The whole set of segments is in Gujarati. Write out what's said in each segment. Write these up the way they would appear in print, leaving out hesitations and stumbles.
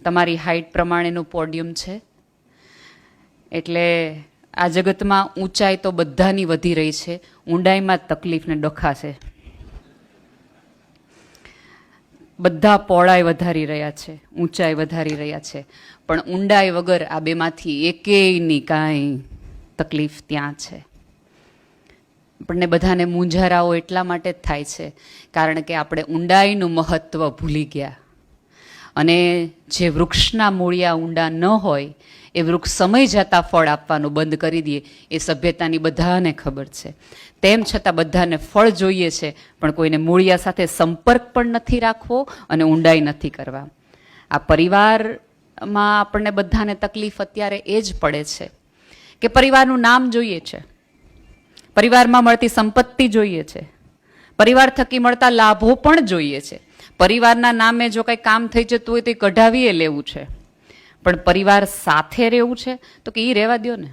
તમારી હાઇટ પ્રમાણેનું પોડિયમ છે. એટલે આ જગતમાં ઊંચાઈ તો બધાની વધી રહી છે, ઊંડાઈમાં જ તકલીફ ને ડખા છે. બધા પહોળાઈ વધારી રહ્યા છે, ઊંચાઈ વધારી રહ્યા છે, પણ ઊંડાઈ વગર આ બેમાંથી એકેયની કાંઈ તકલીફ ત્યાં છે. આપણને બધાને મૂંઝારાઓ એટલા માટે જ થાય છે કારણ કે આપણે ઊંડાઈનું મહત્ત્વ ભૂલી ગયા. અને જે વૃક્ષના મૂળિયા ઊંડા ન હોય એ વૃક્ષ સમય જતાં ફળ આપવાનું બંધ કરી દે એ સભ્યતાની બધાને ખબર છે. તેમ છતાં બધાને ફળ જોઈએ છે, પણ કોઈને મૂળિયા સાથે સંપર્ક પણ નથી રાખવો અને ઊંડાઈ નથી કરવા. આ પરિવારમાં આપણને બધાને તકલીફ અત્યારે એ જ પડે છે કે પરિવારનું નામ જોઈએ છે, પરિવારમાં મળતી સંપત્તિ જોઈએ છે, પરિવાર થકી મળતા લાભો પણ જોઈએ છે. પરિવારના નામે જો કંઈ કામ થઈ જતું હોય તો એ કઢાવીએ લેવું છે, પણ પરિવાર સાથે રહેવું છે તો કે એ રહેવા દો ને,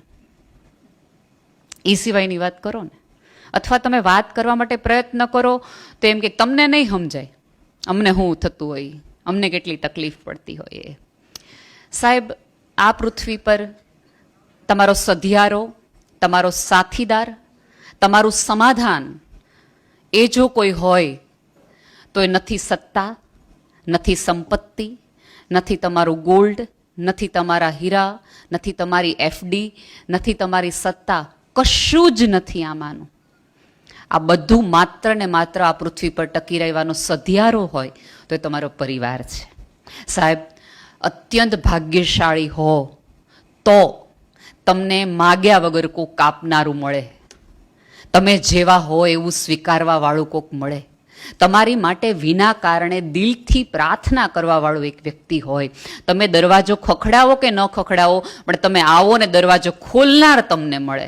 એ સિવાયની વાત કરો ને. અથવા તમે વાત કરવા માટે પ્રયત્ન કરો તો એમ કે તમને નહીં સમજાય, અમને શું થતું હોય, અમને કેટલી તકલીફ પડતી હોય. એ સાહેબ, આ પૃથ્વી પર તમારો સધિયારો, તમારો સાથીદાર, તમારું સમાધાન એ જો કોઈ હોય તો એ નથી સત્તા, નથી સંપત્તિ, નથી તમારું ગોલ્ડ, નથી તમારા હીરા, નથી તમારી એફડી, નથી તમારી સત્તા, કશું જ નથી આમાંનું. આ બધું માત્ર ને માત્ર આ પૃથ્વી પર ટકી રહેવાનો સધિયારો હોય તો એ તમારો પરિવાર છે. સાહેબ, અત્યંત ભાગ્યશાળી હો તો તમને માગ્યા વગર કોક કાપનારું મળે, તમે જેવા હો એવું સ્વીકારવા વાળું કોક મળે, તમારી માટે વિના કારણે દિલથી પ્રાર્થના કરવા વાળો એક વ્યક્તિ હોય. તમે દરવાજો ખખડાવો કે ન ખખડાવો, પણ તમે આવો ને દરવાજો ખોલનાર તમને મળે.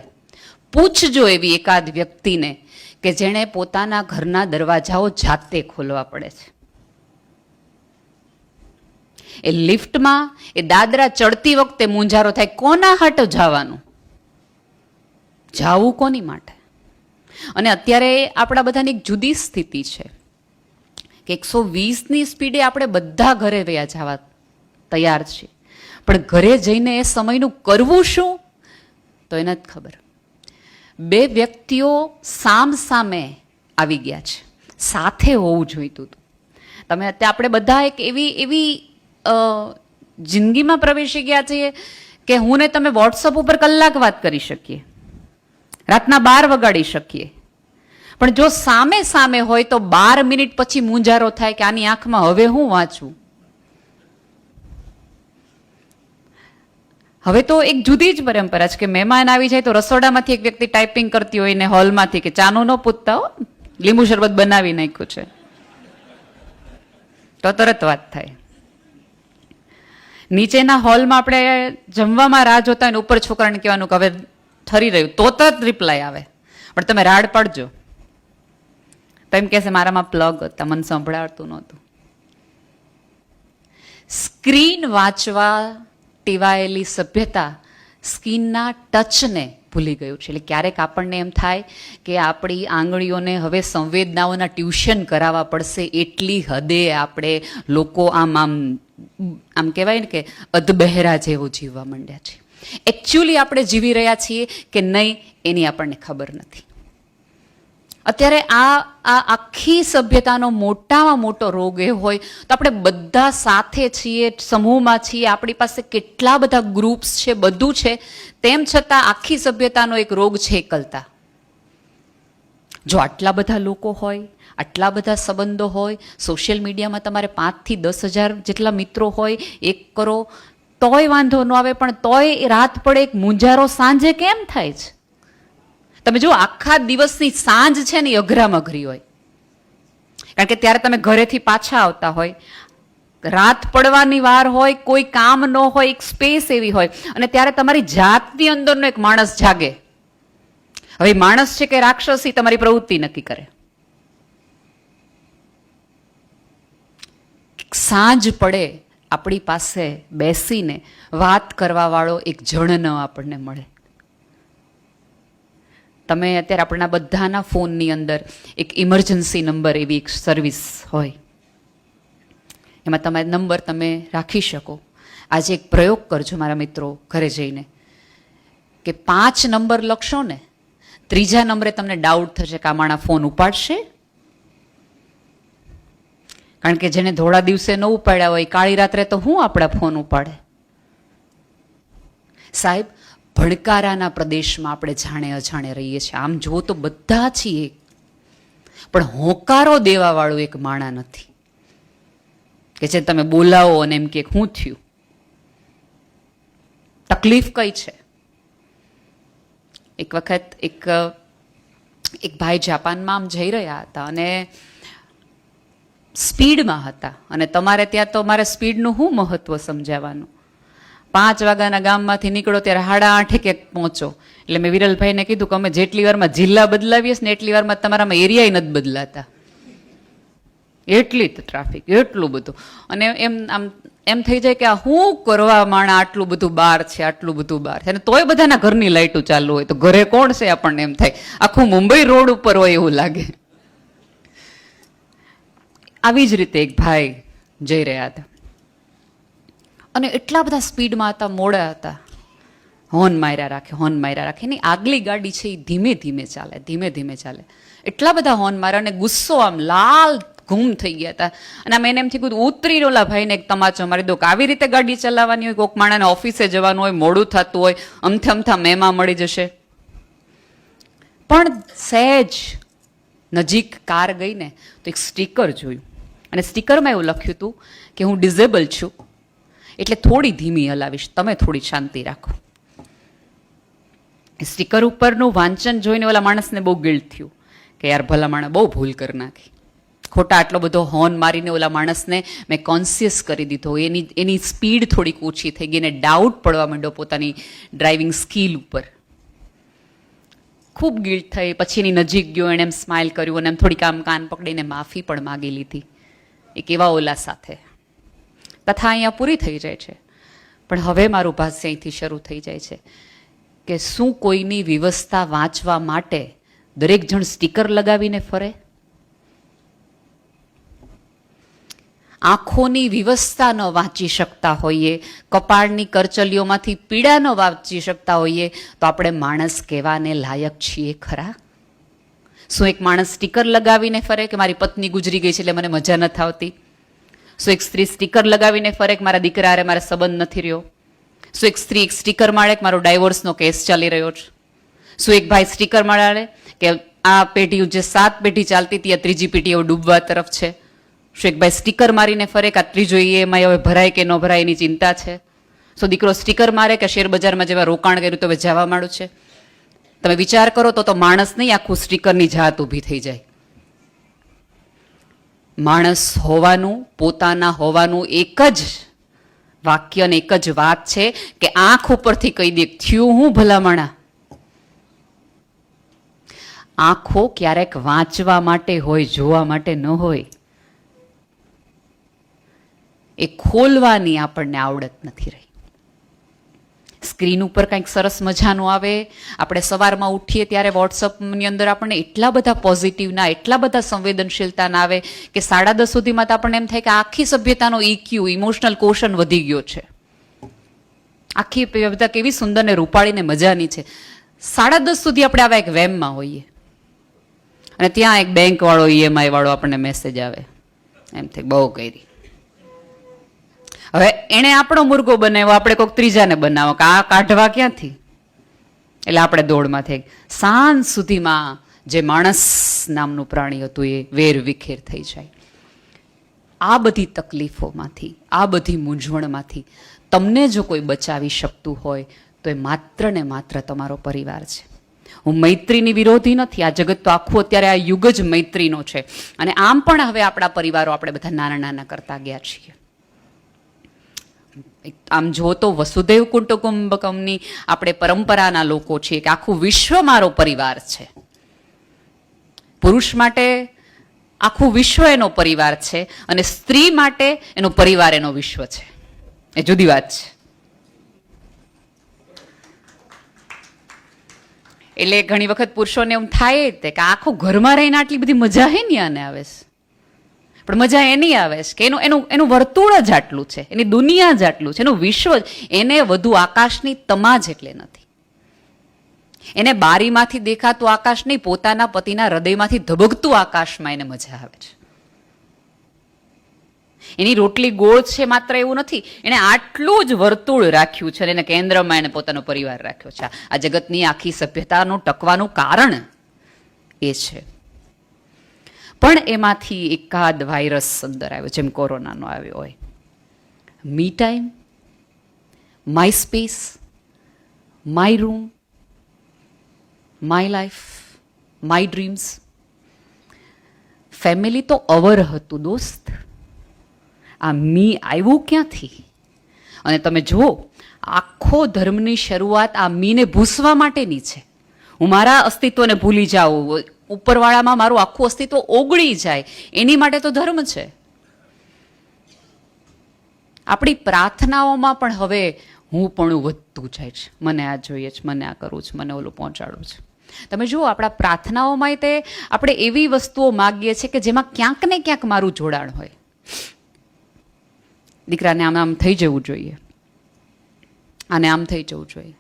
પૂછજો એવી એકાદ વ્યક્તિને કે જેણે પોતાના ઘરના દરવાજાઓ જાતે ખોલવા પડે છે. એ લિફ્ટમાં, એ દાદરા ચડતી વખતે મૂંઝારો થાય, કોના હાટો જવાનું, જાવું કોની માટે? અને અત્યારે આપણા બધાની એક જુદી સ્થિતિ છે કે 120ની સ્પીડે આપણે બધા ઘરે વયા જવા તૈયાર છીએ, પણ ઘરે જઈને એ સમયનું કરવું શું તો એને જ ખબર. બે વ્યક્તિઓ સામ સામે આવી ગયા છે, સાથે હોવું જોઈતું હતું. તમે અત્યારે આપણે બધા એક એવી જિંદગીમાં પ્રવેશી ગયા છીએ કે હું ને તમે વોટ્સઅપ ઉપર કલાક વાત કરી શકીએ, રાતના 12 વગાડી શકીએ, પણ જો સામે સામે હોય તો 12 મિનિટ પછી મૂંઝારો થાય કે આની આંખમાં હવે હું વાંચું. હવે તો એક જુદી જ પરંપરા છે કે મહેમાન આવી જાય તો રસોડામાંથી એક વ્યક્તિ ટાઈપિંગ કરતી હોય ને હોલમાંથી કે ચાનું ન પૂછતા હો, લીંબુ શરબત બનાવી નાખ્યું છે, તો તરત વાત થાય. નીચેના હોલમાં આપણે જમવામાં રાહ જોતા હોય ને ઉપર છોકરાને કહેવાનું કે હવે ઠરી રહ્યું, તો તરત રિપ્લાય આવે, પણ તમે રાડ પડજો તો એમ કહેશે મારામાં પ્લગ હતા, મને સંભળાવતું નહોતું. સ્ક્રીન વાંચવા ટેવાયેલી સભ્યતા સ્કીનના ટચને ભૂલી ગયું છે. એટલે ક્યારેક આપણને એમ થાય કે આપણી આંગળીઓને હવે સંવેદનાઓના ટ્યુશન કરાવવા પડશે, એટલી હદે આપણે લોકો આમ કહેવાય ને કે અધબહેરા જેવું જીવવા માંડ્યા છે. એકચ્યુઅલી આપણે જીવી રહ્યા છીએ કે નહીં એની આપણને ખબર નથી. અત્યારે આ આખી સભ્યતાનો મોટામાં મોટો રોગ એ હોય તો આપણે બધા સાથે છીએ, સમૂહમાં છીએ, આપણી પાસે કેટલા બધા ગ્રુપ્સ છે, બધું છે, તેમ છતાં આખી સભ્યતાનો એક રોગ છે એકલતા. જો આટલા બધા લોકો હોય, આટલા બધા સંબંધો હોય, સોશિયલ મીડિયામાં તમારે 5 થી 10,000 જેટલા મિત્રો હોય, એક કરો તોય વાંધો ન આવે, પણ તોય રાત પડે એક મૂંઝારો સાંજે કેમ થાય છે? તમે જો આખા દિવસની સાંજ છે ને એ અઘરામાં અઘરી હોય, કારણ કે ત્યારે તમે ઘરેથી પાછા આવતા હોય, રાત પડવાની વાર હોય, કોઈ કામ ન હોય, એક સ્પેસ એવી હોય, અને ત્યારે તમારી જાતની અંદરનો એક માણસ જાગે. હવે માણસ છે કે રાક્ષસી તમારી પ્રવૃત્તિ નક્કી કરે. સાંજ પડે આપણી પાસે બેસીને વાત કરવા વાળો એક જણ ન આપણને મળે. તમે અત્યારે આપણા બધાના ફોનની અંદર એક ઇમરજન્સી નંબર એવી એક સર્વિસ હોય, એમાં તમારો નંબર તમે રાખી શકો આજે એક પ્રયોગ કરજો મારા મિત્રો ઘરે જઈને, કે 5 નંબર લખશો ને, ત્રીજા નંબરે તમને ડાઉટ થશે કે આ માણસ ફોન ઉપાડશે. કારણ કે જેને ધોળા દિવસે ન ઉપાડ્યા હોય કાળી રાત્રે તો હું આપણા ફોન ઉપાડે. સાહેબ, ભણકારાના પ્રદેશમાં આપણે જાણે અજાણે રહીએ છીએ. આમ જુઓ તો બધા છીએ, પણ હોંકારો દેવા વાળું એક માણા નથી કે જે તમે બોલાવો અને એમ કે શું થયું. તકલીફ કઈ છે? એક વખત એક ભાઈ જાપાનમાં આમ જઈ રહ્યા હતા અને સ્પીડમાં હતા, અને તમારે ત્યાં તો મારે સ્પીડનું શું મહત્વ સમજાવવાનું. 5 વાગ્યાના ગામમાંથી નીકળો ત્યારે 8:30 ક્યાંક પહોંચો. એટલે મેં વિરલભાઈને કીધું કે અમે જેટલી વારમાં જિલ્લા બદલાવીએ ને એટલી વારમાં તમારામાં એરિયાય નથી બદલાતા, એટલી ટ્રાફિક, એટલું બધું. અને એમ થઈ જાય કે આ શું કરવા માણા આટલું બધું બહાર છે, આટલું બધું બહાર છે. અને તોય બધાના ઘરની લાઇટો ચાલુ હોય, તો ઘરે કોણ છે આપણને એમ થાય. આખું મુંબઈ રોડ ઉપર હોય એવું લાગે. આવી જ રીતે એક ભાઈ જઈ રહ્યા હતા અને એટલા બધા સ્પીડમાં હતા, મોડા હતા, હોર્ન માર્યા રાખે, હોર્ન માર્યા રાખે. એની આગલી ગાડી છે એ ધીમે ધીમે ચાલે, ધીમે ધીમે ચાલે. એટલા બધા હોર્ન માર્યા અને ગુસ્સો આમ લાલ ઘૂમ થઈ ગયા હતા. અને આમ એને એમ થયું ઉતરી ઓલા ભાઈને એક તમાચો મારી દો કે આવી રીતે ગાડી ચલાવવાની હોય, કોઈક માણાને ઓફિસે જવાનું હોય, મોડું થતું હોય, અમથા મેમાં મળી જશે. પણ સહેજ નજીક કાર ગઈ ને તો એક સ્ટીકર જોયું, અને સ્ટીકરમાં એવું લખ્યું હતું કે હું ડિઝેબલ છું, એટલે થોડી ધીમી હલાવીશ, તમે થોડી શાંતિ રાખો. સ્ટીકર ઉપરનું વાંચન જોઈને ઓલા માણસને બહુ ગિલ્ટ થયું કે યાર ભલા માણસ બહુ ભૂલ કરી નાખી, ખોટા આટલો બધો હોર્ન મારીને ઓલા માણસને મેં કોન્શિયસ કરી દીધો. એની સ્પીડ થોડીક ઓછી થઈ ગઈ અને ડાઉટ પડવા માંડ્યો પોતાની ડ્રાઇવિંગ સ્કિલ ઉપર. ખૂબ ગિલ્ટ થઈ. પછી એની નજીક ગયો, એણે એમ સ્માઇલ કર્યું અને એમ થોડીક આમ કાન પકડીને માફી પણ માગી લીધી એક એવા ઓલા સાથે. કથા અહીંયા પૂરી થઈ જાય છે, પણ હવે મારું ભાષ્ય અહીંથી શરૂ થઈ જાય છે કે શું કોઈની વિવસ્થા વાંચવા માટે દરેક જણ સ્ટીકર લગાવીને ફરે? આંખોની વિવસ્થા ન વાંચી શકતા હોઈએ, કપાળની કરચલીઓમાંથી પીડા ન વાંચી શકતા હોઈએ, તો આપણે માણસ કહેવાને લાયક છીએ ખરા? શું એક માણસ સ્ટીકર લગાવીને ફરે કે મારી પત્ની ગુજરી ગઈ છે એટલે મને મજા નથી આવતી? શું એક સ્ત્રી સ્ટીકર લગાવીને ફરે કે મારા દીકરા હારે મારે સંબંધ નથી રહ્યો? શું એક સ્ત્રી એક સ્ટીકર માળે કે મારો ડાયવોર્સનો કેસ ચાલી રહ્યો છે? શું એક ભાઈ સ્ટીકર માળે કે આ પેઢી જે 7 પેઢી ચાલતી હતી આ ત્રીજી પેઢી હવે ડૂબવા તરફ છે? શું એક ભાઈ સ્ટીકર મારીને ફરે કે આ ત્રીજો EMI હવે ભરાય કે ન ભરાય એની ચિંતા છે? શું દીકરો સ્ટીકર મારે કે શેર બજારમાં જેવા રોકાણ કર્યું તો હવે જવા માંડું છે? તમે વિચાર કરો તો માણસ નહીં, આખું સ્ટીકરની જાત ઊભી થઈ જાય. માણસ હોવાનું, પોતાના હોવાનું એક જ વાક્ય અને એક જ વાત છે કે આંખ ઉપરથી કહી દે થયું હું ભલામણા. આંખો ક્યારેક વાંચવા માટે હોય, જોવા માટે ન હોય. એ ખોલવાની આપણને આવડત નથી રહી. સ્ક્રીન ઉપર કંઈક સરસ મજાનું આવે, આપણે સવારમાં ઉઠીએ ત્યારે વોટ્સઅપની અંદર આપણને એટલા બધા પોઝિટિવના, એટલા બધા સંવેદનશીલતાના આવે કે 10:30 સુધીમાં તો આપણને એમ થાય કે આખી સભ્યતાનો EQ, ઇમોશનલ કોશન વધી ગયો છે. આખી સભ્યતા કેવી સુંદર ને રૂપાળી ને મજાની છે. 10:30 સુધી આપણે આવા એક વેમમાં હોઈએ અને ત્યાં એક બેંક વાળો EMI વાળો આપણને મેસેજ આવે, એમ થાય બહુ કરી. હવે એને આપણો મુર્ગો બનાવ્યો, આપણે કોઈક ત્રીજાને બનાવો કે આ કાઢવા ક્યાંથી, એટલે આપણે દોડમાં થઈ. સાંજ સુધીમાં જે માણસ નામનું પ્રાણી હતું એ વેર વિખેર થઈ જાય. આ બધી તકલીફોમાંથી, આ બધી મૂંઝવણમાંથી તમને જો કોઈ બચાવી શકતું હોય તો એ માત્ર ને માત્ર તમારો પરિવાર છે. હું મૈત્રીની વિરોધી નથી. આ જગત તો આખું અત્યારે આ યુગ જ મૈત્રીનો છે. અને આમ પણ હવે આપણા પરિવારો આપણે બધા નાના નાના કરતા ગયા છીએ. આમ જો તો વસુધૈવ કુટુંબકમની આપણે પરંપરાના લોકો છીએ કે આખું વિશ્વ મારો પરિવાર છે. પુરુષ માટે આખું વિશ્વ એનો પરિવાર છે અને સ્ત્રી માટે એનો પરિવાર એનો વિશ્વ છે. એ જુદી વાત છે. એટલે ઘણી વખત પુરુષોને એમ થાય કે આખું ઘરમાં રહીને આટલી બધી મજા હે ને આને આવે છે, પણ મજા એની આવે છે કે એનું એનું એનું વર્તુળ જ આટલું છે, એની દુનિયા જ આટલું છે, એનું વિશ્વ જ, એને વધુ આકાશની તમાજ એટલે નથી. એને બારીમાંથી દેખાતું આકાશ નહીં, પોતાના પતિના હૃદયમાંથી ધબકતું આકાશમાં એને મજા આવે છે. એની રોટલી ગોળ છે માત્ર એવું નથી, એને આટલું જ વર્તુળ રાખ્યું છે અને એને કેન્દ્રમાં એને પોતાનો પરિવાર રાખ્યો છે. આ જગતની આખી સભ્યતાનું ટકવાનું કારણ એ છે. પણ એમાંથી એકાદ વાયરસ અંદર આવ્યો, જેમ કોરોનાનો આવ્યો હોય. Me time, my space, my room, my life, my dreams. Family તો અવર હતું દોસ્ત, આ મી આવ્યું ક્યાંથી? અને તમે જુઓ, આખો ધર્મની શરૂઆત આ મીને ભૂસવા માટેની છે. હું મારા અસ્તિત્વને ભૂલી જાઉં, ઉપરવાળામાં મારું આખું અસ્તિત્વ ઓગળી જાય, એની માટે તો ધર્મ છે. આપણી પ્રાર્થનાઓમાં પણ હવે હું પણ વધતું જાય છે. મને આ જોઈએ છે, મને આ કરવું છે, મને ઓલું પહોંચાડવું છે. તમે જુઓ, આપણા પ્રાર્થનાઓમાં તે આપણે એવી વસ્તુઓ માગીએ છીએ કે જેમાં ક્યાંક ને ક્યાંક મારું જોડાણ હોય. દીકરાને આમ આમ થઈ જવું જોઈએ, આને આમ થઈ જવું જોઈએ.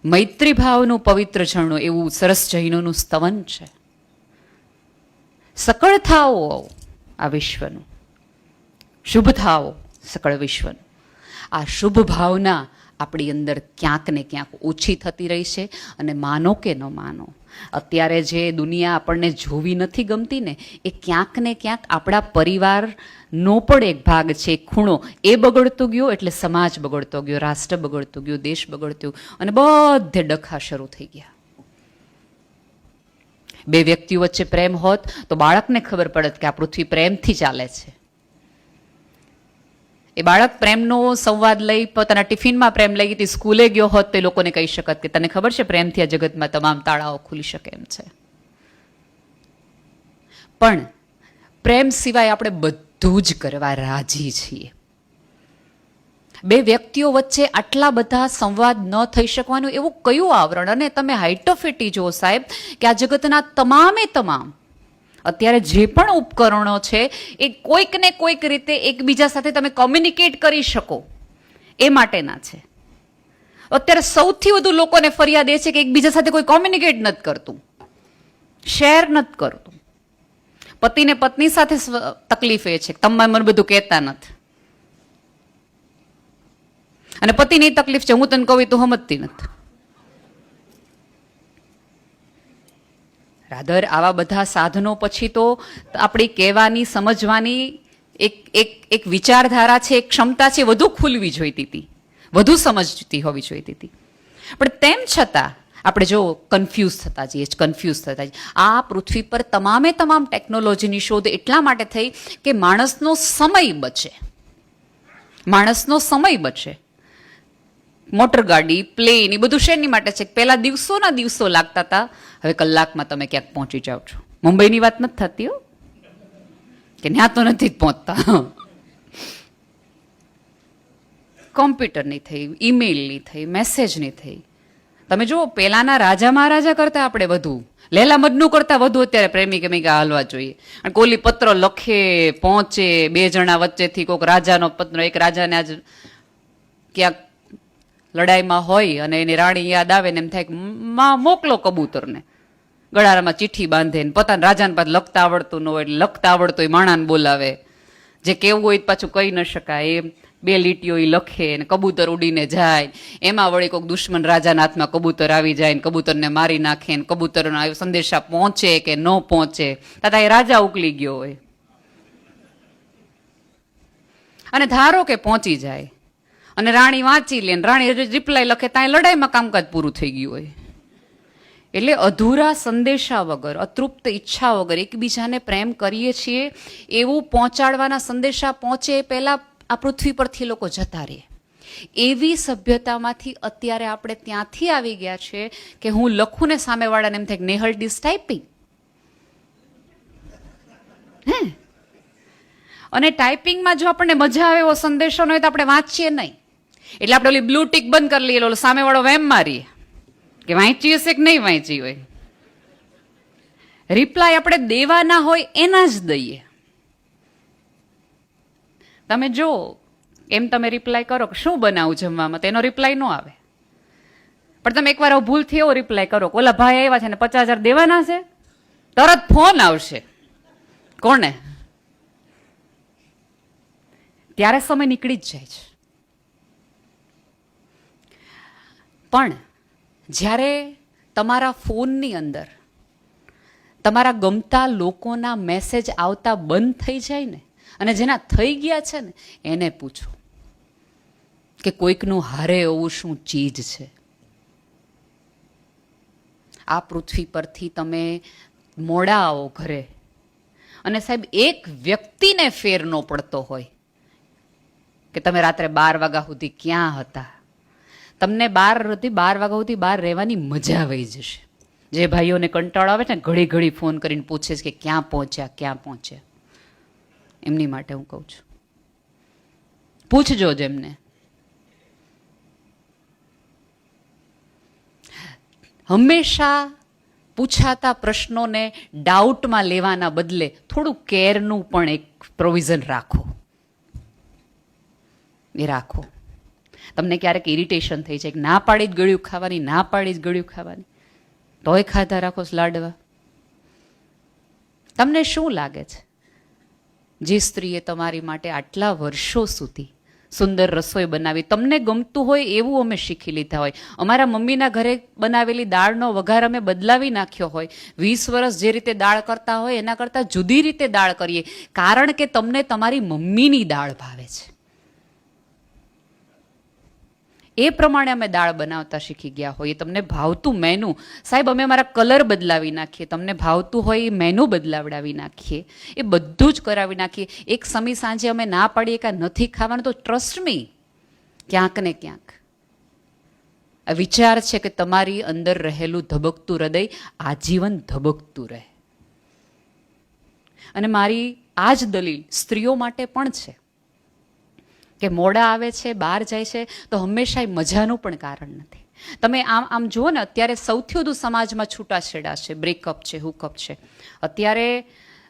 મૈત્રી ભાવનું પવિત્ર ઝરણું એવું સરસ જૈનોનું સ્તવન છે. સકળ થાઓ આ વિશ્વનું, શુભ થાઓ સકળ વિશ્વનું. આ શુભ ભાવના આપણી અંદર ક્યાંક ને ક્યાંક ઓછી થતી રહી છે. અને માનો કે ન માનો, અત્યારે જે દુનિયા આપણને જોવી નથી ગમતી ને, એ ક્યાંક ને ક્યાંક આપણા પરિવારનો પણ એક ભાગ છે, એક ખૂણો. એ બગડતો ગયો એટલે સમાજ બગડતો ગયો, રાષ્ટ્ર બગડતો ગયો, દેશ બગડતો ગયો, અને બધે ડખા શરૂ થઈ ગયા. બે વ્યક્તિઓ વચ્ચે પ્રેમ હોત તો બાળકને ખબર પડત કે આ પૃથ્વી પ્રેમથી ચાલે છે. એ બાળક પ્રેમનો સંવાદ લઈ પોતાના ટિફિનમાં પ્રેમ લઈ ગઈ, સ્કૂલે ગયો હોત તો એ લોકોને કહી શકત કે તને ખબર છે પ્રેમથી આ જગતમાં તમામ તાળાઓ ખુલી શકે એમ છે. પણ પ્રેમ સિવાય આપણે બધું જ કરવા રાજી છીએ. બે વ્યક્તિઓ વચ્ચે આટલા બધા સંવાદ ન થઈ શકવાનું એવું કયું આવરણ? અને તમે હાઇટોફિટી જુઓ સાહેબ, કે આ જગતના તમામે તમામ અત્યારે જે પણ ઉપકરણો છે એ કોઈક ને કોઈક રીતે એકબીજા સાથે તમે કોમ્યુનિકેટ કરી શકો એ માટેના છે. અત્યારે સૌથી વધુ લોકોને ફરિયાદ એ છે કે એકબીજા સાથે કોઈ કોમ્યુનિકેટ નથી કરતું, શેર નથી કરતું. પતિને પત્ની સાથે તકલીફ એ છે કે તમે મને બધું કહેતા નથી, અને પતિની તકલીફ છે હું તને કહું તું સમજતી નથી. રાધર આવા બધા સાધનો પછી તો આપણી કહેવાની, સમજવાની એક વિચારધારા છે, એક ક્ષમતા છે, વધુ ખુલવી જોઈતી હતી, વધુ સમજતી હોવી જોઈતી હતી. પણ તેમ છતાં આપણે જો કન્ફ્યુઝ થતા જઈએ. આ પૃથ્વી પર તમામે તમામ ટેકનોલોજીની શોધ એટલા માટે થઈ કે માણસનો સમય બચે. મોટર ગાડી, પ્લેન, એ બધું શેની માટે છે? પહેલા દિવસોના દિવસો લાગતા હતા, હવે કલાકમાં તમે ક્યાંક પહોંચી જાઓ છો. મુંબઈની વાત નથી થતી હો, કે ત્યાં તો નથી જ પહોંચતા. કોમ્પ્યુટરની થઈ, ઈમેલની થઈ, મેસેજની થઈ. તમે જુઓ, પહેલાના રાજા મહારાજા કરતા આપણે વધુ, લેલા મજનુ કરતા વધુ અત્યારે પ્રેમી પ્રેમિકા હાલવા જોઈએ. અને કોલી પત્ર લખે, પહોંચે, બે જણા વચ્ચેથી કોઈક રાજાનો પત્ર, એક રાજાને આજ ક્યાંક લડાઈમાં હોય અને એની રાણી યાદ આવે ને એમ થાય કે માં મોકલો કબૂતરને, ગળામાં ચિઠ્ઠી બાંધે ને પોતાના રાજાને પાછું લખતા આવડતું ન હોય એટલે લખતા આવડતું હોય માણાને બોલાવે, જે કેવું હોય પાછું કહી ન શકાય, એ બે લીટીઓ એ લખે ને કબૂતર ઉડીને જાય. એમાં વળી કોઈક દુશ્મન રાજાના હાથમાં કબૂતર આવી જાય ને કબૂતરને મારી નાખે ને કબૂતરના સંદેશા પહોંચે કે ન પહોંચે, તથા એ રાજા ઉકલી ગયો હોય. અને ધારો કે પહોંચી જાય અને રાણી વાંચી લે, રાણી રિપ્લાય લખે, ત્યાં લડાઈમાં કામકાજ પૂરું થઈ ગયું હોય. એટલે અધૂરા સંદેશા વગર, અતૃપ્ત ઈચ્છા વગર એકબીજાને પ્રેમ કરીએ છીએ એવું પહોંચાડવાના સંદેશા પહોંચે એ પહેલા આ પૃથ્વી પરથી લોકો જતા રહે. એવી સભ્યતામાંથી અત્યારે આપણે ત્યાંથી આવી ગયા છે કે હું લખું ને સામેવાળાને એમ થાય કે નેહલ ડીસ ટાઈપિંગ. અને ટાઈપિંગમાં જો આપણને મજા આવે એવો સંદેશો ન હોય તો આપણે વાંચીએ નહીં. એટલે આપણે ઓલી બ્લુ ટીક બંધ કરી લઈએ, ઓલો સામેવાળો વેમ મારીએ કે વાંચી હશે કે નહીં વાંચી હોય. રિપ્લાય આપણે દેવાના હોય એના જ દઈએ. તમે જો એમ તમે રિપ્લાય કરો કે શું બનાવું જમવામાં, તેનો રિપ્લાય ન આવે. પણ તમે એકવાર ભૂલથી એવો રિપ્લાય કરો કે ઓલા ભાઈ આવ્યા છે ને 50,000 દેવાના છે, તરત ફોન આવશે. કોને? ત્યારે સમય નીકળી જ જાય છે. પણ જ્યારે તમારા ફોનની અંદર તમારા ગમતા લોકોના મેસેજ આવતા બંધ થઈ જાય ને, અને જેના થઈ ગયા છે ને એને પૂછો કે કોઈકનું હારે એવું શું ચીજ છે. આ પૃથ્વી પરથી તમે મોડા આવો ઘરે, અને સાહેબ એક વ્યક્તિને ફેર ન પડતો હોય કે તમે રાત્રે 12 વાગ્યા સુધી ક્યાં હતા. તમને 12 વાગ્યા સુધી બહાર રહેવાની મજા આવી જશે. જે ભાઈઓને કંટાળો આવે છે ને ઘડી ઘડી ફોન કરીને પૂછે છે કે ક્યાં પહોંચ્યા, એમની માટે હું કહું છું, પૂછજો જ એમને. હંમેશા પૂછાતા પ્રશ્નોને ડાઉટમાં લેવાના બદલે થોડું કેરનું પણ એક પ્રોવિઝન રાખો. એ રાખો. તમને ક્યારેક ઇરિટેશન થઈ જાય, ના પાડી જ ગળ્યું ખાવાની, તોય ખાધા રાખો લાડવા. તમને શું લાગે છે, જે સ્ત્રીએ તમારી માટે આટલા વર્ષો સુધી સુંદર રસોઈ બનાવી, તમને ગમતું હોય એવું અમે શીખી લીધા હોય, અમારા મમ્મીના ઘરે બનાવેલી દાળનો વઘાર અમે બદલાવી નાખ્યો હોય, 20 વર્ષ જે રીતે દાળ કરતા હોય એના કરતાં જુદી રીતે દાળ કરીએ, કારણ કે તમને તમારી મમ્મીની દાળ ભાવે છે. એ પ્રમાણે અમે દાળ બનાવતા શીખી ગયા હોઈએ. તમને ભાવતું મેનુ, સાહેબ અમે અમારા કલર બદલાવી નાખીએ, તમને ભાવતું હોય એ મેનુ બદલાવડાવી નાખીએ, એ બધું જ કરાવી નાખીએ. એક સમી સાંજે અમે ના પાડીએ કે નથી ખાવાનું, તો ટ્રસ્ટ મી ક્યાંક ને ક્યાંક આ વિચાર છે કે તમારી અંદર રહેલું ધબકતું હૃદય આજીવન ધબકતું રહે. અને મારી આ જ દલીલ સ્ત્રીઓ માટે પણ છે કે મોડા આવે છે, બહાર જાય છે, તો હંમેશા એ મજાનું પણ કારણ નથી. તમે આમ જુઓ ને, અત્યારે સૌથી વધુ સમાજમાં છૂટાછેડા છે, બ્રેકઅપ છે, હુકઅપ છે. અત્યારે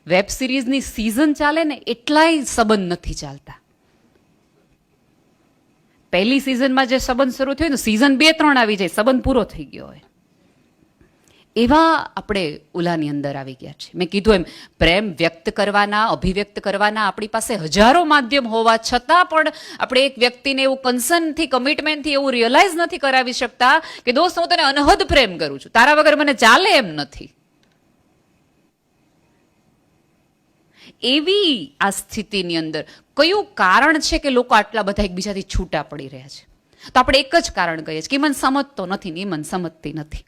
વેબ સિરીઝની સિઝન ચાલે ને એટલાય સંબંધ નથી ચાલતા. પહેલી સિઝનમાં જે સંબંધ શરૂ થયો ને, સિઝન 2-3 આવી જાય, સંબંધ પૂરો થઈ ગયો હોય. એવા આપણે ઓલાની અંદર આવી ગયા છે. મેં કીધું એમ, પ્રેમ વ્યક્ત કરવાના, અભિવ્યક્ત કરવાના આપણી પાસે હજારો માધ્યમ હોવા છતાં પણ આપણે એક વ્યક્તિને એવું કન્સર્નથી, કમિટમેન્ટથી એવું રિયલાઇઝ નથી કરાવી શકતા કે દોસ્ત હું તને અનહદ પ્રેમ કરું છું, તારા વગર મને ચાલે એમ નથી. એવી આ સ્થિતિની અંદર કયું કારણ છે કે લોકો આટલા બધા એકબીજાથી છૂટા પડી રહ્યા છે? તો આપણે એક જ કારણ કહીએ છીએ કે મન સમજતો નથી ને, મન સમજતી નથી.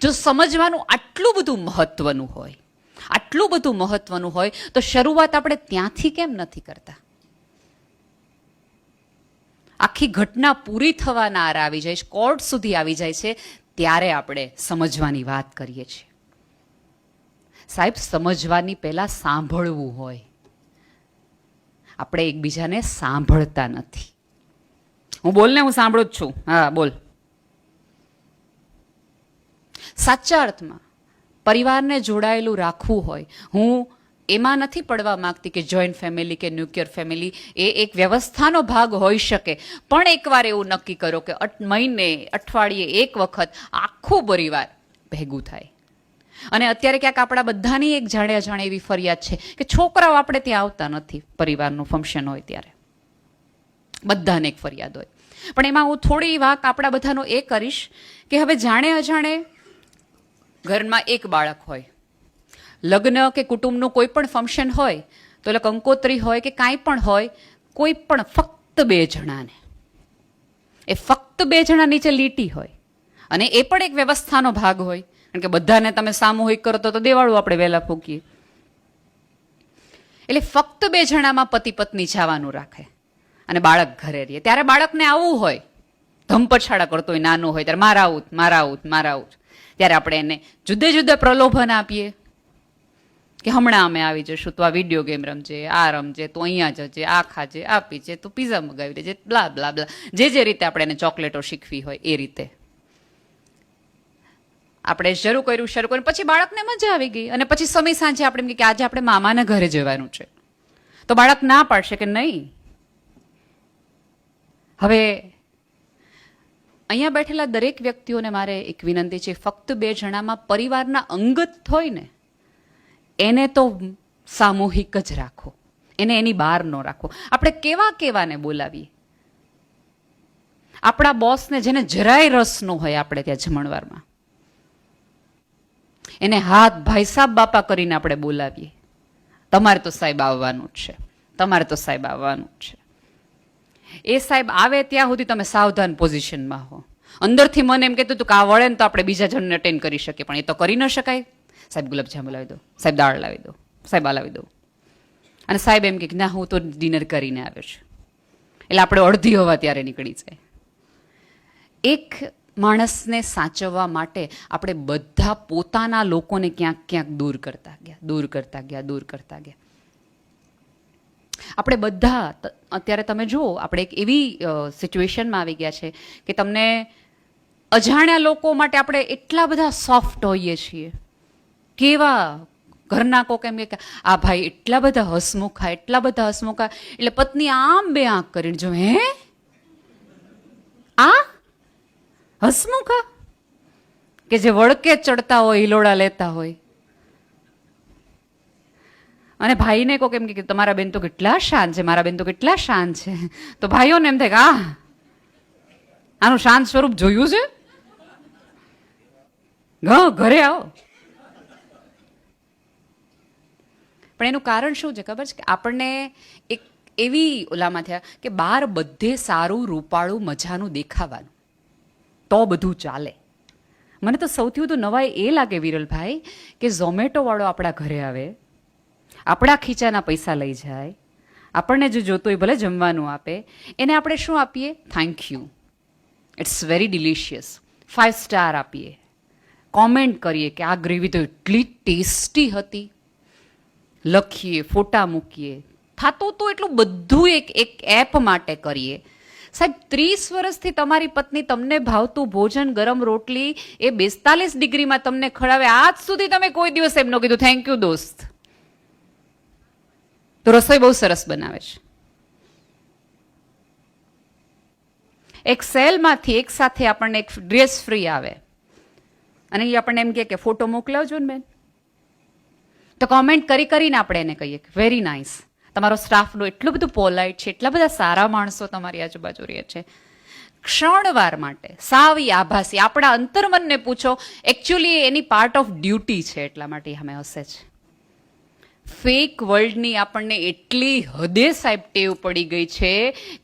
જો સમજવાનું આટલું બધું મહત્વનું હોય તો શરૂઆત આપણે ત્યાંથી કેમ નથી કરતા? આખી ઘટના પૂરી થવાના આરે આવી જાય છે, કોર્ટ સુધી આવી જાય છે, ત્યારે આપણે સમજવાની વાત કરીએ છીએ. સાહેબ, સમજવાની પહેલા સાંભળવું હોય. આપણે એકબીજાને સાંભળતા નથી. હું બોલને, હું સાંભળું જ છું. હા બોલ. સાચા અર્થમાં પરિવારને જોડાયેલું રાખવું હોય. હું એમાં નથી પડવા માંગતી કે જોઈન્ટ ફેમિલી કે ન્યુક્લિયર ફેમિલી એ એક વ્યવસ્થાનો ભાગ હોઈ શકે, પણ એકવાર એવું નક્કી કરો કે મહિને, અઠવાડિયે એક વખત આખું પરિવાર ભેગું થાય. અને અત્યારે ક્યાંક આપણા બધાની એક જાણે અજાણે એવી ફરિયાદ છે કે છોકરાઓ આપણે ત્યાં આવતા નથી. પરિવારનું ફંક્શન હોય ત્યારે બધાને એક ફરિયાદ હોય. પણ એમાં હું થોડી વાત આપણા બધાનો એ કરીશ કે હવે જાણે અજાણે ઘરમાં એક બાળક હોય, લગ્ન કે કુટુંબનું કોઈ પણ ફંક્શન હોય, તો એટલે કંકોત્રી હોય કે કાંઈ પણ હોય, કોઈ પણ ફક્ત 2 જણાને, એ ફક્ત 2 જણા નીચે લીટી હોય, અને એ પણ એક વ્યવસ્થાનો ભાગ હોય. કારણ કે બધાને તમે સામૂહિક કરો તો દેવાળું આપણે વહેલા ફૂંકીએ. એટલે ફક્ત 2 જણામાં પતિ પત્ની જવાનું રાખે અને બાળક ઘરે રહે. ત્યારે બાળકને આવવું હોય, ધમપછાડા કરતો હોય, નાનું હોય ત્યારે મારા આવું. ત્યારે આપણે એને જુદે જુદા પ્રલોભન આપીએ કે હમણાં અમે આવી જશું, તો આ વિડીયો ગેમ રમજે, આ રમજે, તો અહીંયા જજે, આ ખાજે, આ પીજે, તો પીઝા મગાવી દેજે, બ્લા બ્લા બ્લા. જે રીતે આપણે એને ચોકલેટો શીખવી હોય એ રીતે આપણે શરૂ કર્યું. પછી બાળકને મજા આવી ગઈ, અને પછી સમય સાંજે આપણે એમ કે આજે આપણે મામાના ઘરે જવાનું છે. તો બાળક ના પાડશે કે નહીં. હવે અહીંયા બેઠેલા દરેક વ્યક્તિઓને મારે એક વિનંતી છે, ફક્ત 2 જણામાં પરિવારના અંગત હોય ને એને તો સામૂહિક જ રાખો, એને એની બહાર ન રાખો. આપણે કેવાને બોલાવીએ, આપણા બોસને જેને જરાય રસ ન હોય આપણે ત્યાં જમણવારમાં, એને હાથ ભાઈ સાહેબ બાપા કરીને આપણે બોલાવીએ. તમારે તો સાહેબ આવવાનું જ છે, તમારે તો સાહેબ આવવાનું જ છે. એ સાહેબ આવે ત્યાં સુધી તમે સાવધાન પોઝિશનમાં હો. અંદરથી મને એમ કહેતું હતું કે આ વળે ને તો આપણે બીજા જણને અટેન્ડ કરી શકીએ, પણ એ તો કરી ન શકાય. સાહેબ ગુલાબજાંબુ લાવી દો, સાહેબ દાળ લાવી દો, સાહેબ આ લાવી દો. અને સાહેબ એમ કે ના હું તો ડિનર કરીને આવ્યો છું. એટલે આપણે અડધી હવા ત્યારે નીકળી જાય. એક માણસને સાચવવા માટે આપણે બધા પોતાના લોકોને ક્યાંક દૂર કરતા ગયા. આપણે બધા અત્યારે તમે જુઓ, આપણે એક એવી સિચ્યુએશનમાં આવી ગયા છે કે તમને અજાણ્યા લોકો માટે આપણે એટલા બધા સોફ્ટ હોઈએ છીએ. કેવા ઘરના કોક એમ કે આ ભાઈ એટલા બધા હસમુખા, એટલે પત્ની આમ 2 આંખ કરીને જો, હે આ હસમુખા કે જે વળકે ચડતા હોય, હિલોડા લેતા હોય. અને ભાઈને કોક એમ કે તમારા બેન તો કેટલા શાંત છે, મારા બેન તો કેટલા શાંત છે. તો ભાઈઓને એમ થાય કે આનું શાંત સ્વરૂપ જોયું છે, ઘરે આવો. પણ એનું કારણ શું છે ખબર છે? કે આપણને એક એવી ઓલામાં થયા કે બહાર બધે સારું, રૂપાળું, મજાનું દેખાવાનું તો બધું ચાલે. મને તો સૌથી વધુ નવાઈ એ લાગે વિરલભાઈ કે ઝોમેટો વાળો આપણા ઘરે આવે, આપણા ખીચાના પૈસા લઈ જાય, આપણને જે જોતું હોય ભલે જમવાનું આપે, એને આપણે શું આપીએ? Thank you, it's very delicious, 5 star આપીએ, કોમેન્ટ કરીએ કે આ ગ્રેવી તો એટલી ટેસ્ટી હતી, લખીએ, ફોટા મૂકીએ. થતું તો એટલું બધું એક એપ માટે કરીએ. સાહેબ 30 વર્ષથી તમારી પત્ની તમને ભાવતું ભોજન, ગરમ રોટલી એ 42 ડિગ્રીમાં તમને ખવડાવે, આજ સુધી તમે કોઈ દિવસ એમ ન કીધું થેન્ક યુ દોસ્ત? તો રસોઈ બહુ સરસ બનાવે છે. એક સેલમાંથી એક સાથે આપણને એક ડ્રેસ ફ્રી આવે અને એ આપણને એમ કે ફોટો મોકલાવજો ને બેન, તો કોમેન્ટ કરીને આપણે એને કહીએ વેરી નાઇસ, તમારો સ્ટાફનો એટલું બધું પોલાઇટ છે, એટલા બધા સારા માણસો તમારી આજુબાજુ રહે છે. ક્ષણવાર માટે સાવી આભાસી આપણા અંતર્મનને પૂછો, actually any part of duty છે, એટલા માટે અમે હસે છે. ફેક વર્લ્ડની આપણને એટલી હદે સાહેબ ટેવ પડી ગઈ છે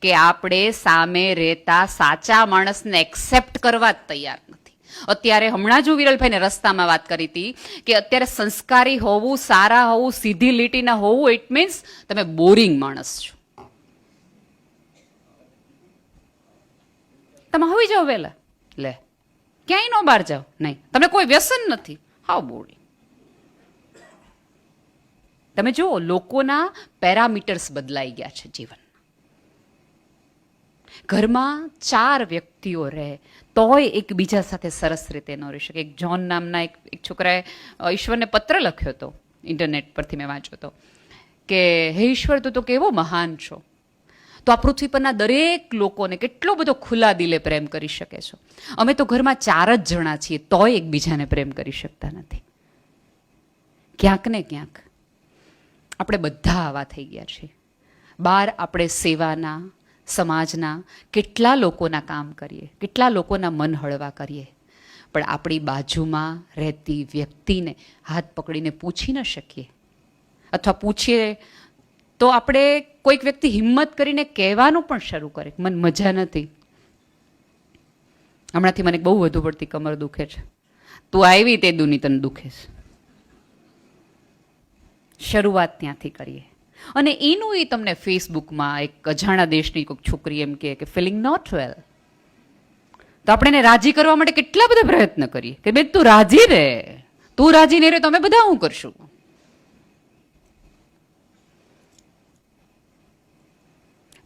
કે આપણે સામે રહેતા સાચા માણસને એક્સેપ્ટ કરવા જ તૈયાર નથી. અત્યારે હમણાં જ હું વિરલભાઈને રસ્તામાં વાત કરી હતી કે અત્યારે સંસ્કારી હોવું, સારા હોવું, સીધી લીટીના હોવું, ઇટ મીન્સ તમે બોરિંગ માણસ છો. તમે હોઈ જાઓ વહેલા, લે ક્યાંય નો બહાર જાઓ, નહીં તમને કોઈ વ્યસન નથી, હાવ બોરિંગ. તમે જુઓ લોકોના પેરામીટર્સ બદલાઈ ગયા છે જીવન. ઘરમાં 4 વ્યક્તિઓ રહે તોય એકબીજા સાથે સરસ રીતે ન રહી શકે. એક જ્હોન નામના એક છોકરાએ ઈશ્વરને પત્ર લખ્યો હતો, ઇન્ટરનેટ પરથી મેં વાંચ્યો હતો કે હે ઈશ્વર તું તો કેવો મહાન છો, તો આ પૃથ્વી પરના દરેક લોકોને કેટલો બધો ખુલ્લા દિલે પ્રેમ કરી શકે છો. અમે તો ઘરમાં 4 જ જણા છીએ તોય એકબીજાને પ્રેમ કરી શકતા નથી. ક્યાંક ને ક્યાંક આપણે બધા આવા થઈ ગયા છીએ. બહાર આપણે સેવાના, સમાજના કેટલા લોકોના કામ કરીએ, કેટલા લોકોના મન હળવા કરીએ, પણ આપણી બાજુમાં રહેતી વ્યક્તિને હાથ પકડીને પૂછી ન શકીએ, અથવા પૂછીએ તો આપણે કોઈક વ્યક્તિ હિંમત કરીને કહેવાનું પણ શરૂ કરે મને મજા નથી, હમણાંથી મને બહુ વધુ પડતી કમર દુખે છે, તું આવી તે દુની તને દુખે છે. શરૂઆત ત્યાંથી કરીએ. અને એનું એ તમને ફેસબુકમાં એક અજાણા દેશની કોઈક છોકરી એમ કે ફિલિંગ નોટ વેલ, તો આપણે એને રાજી કરવા માટે કેટલા બધા પ્રયત્ન કરીએ કે બેન તું રાજી રહે, તું રાજી નહીં રહે તો અમે બધા શું કરશું.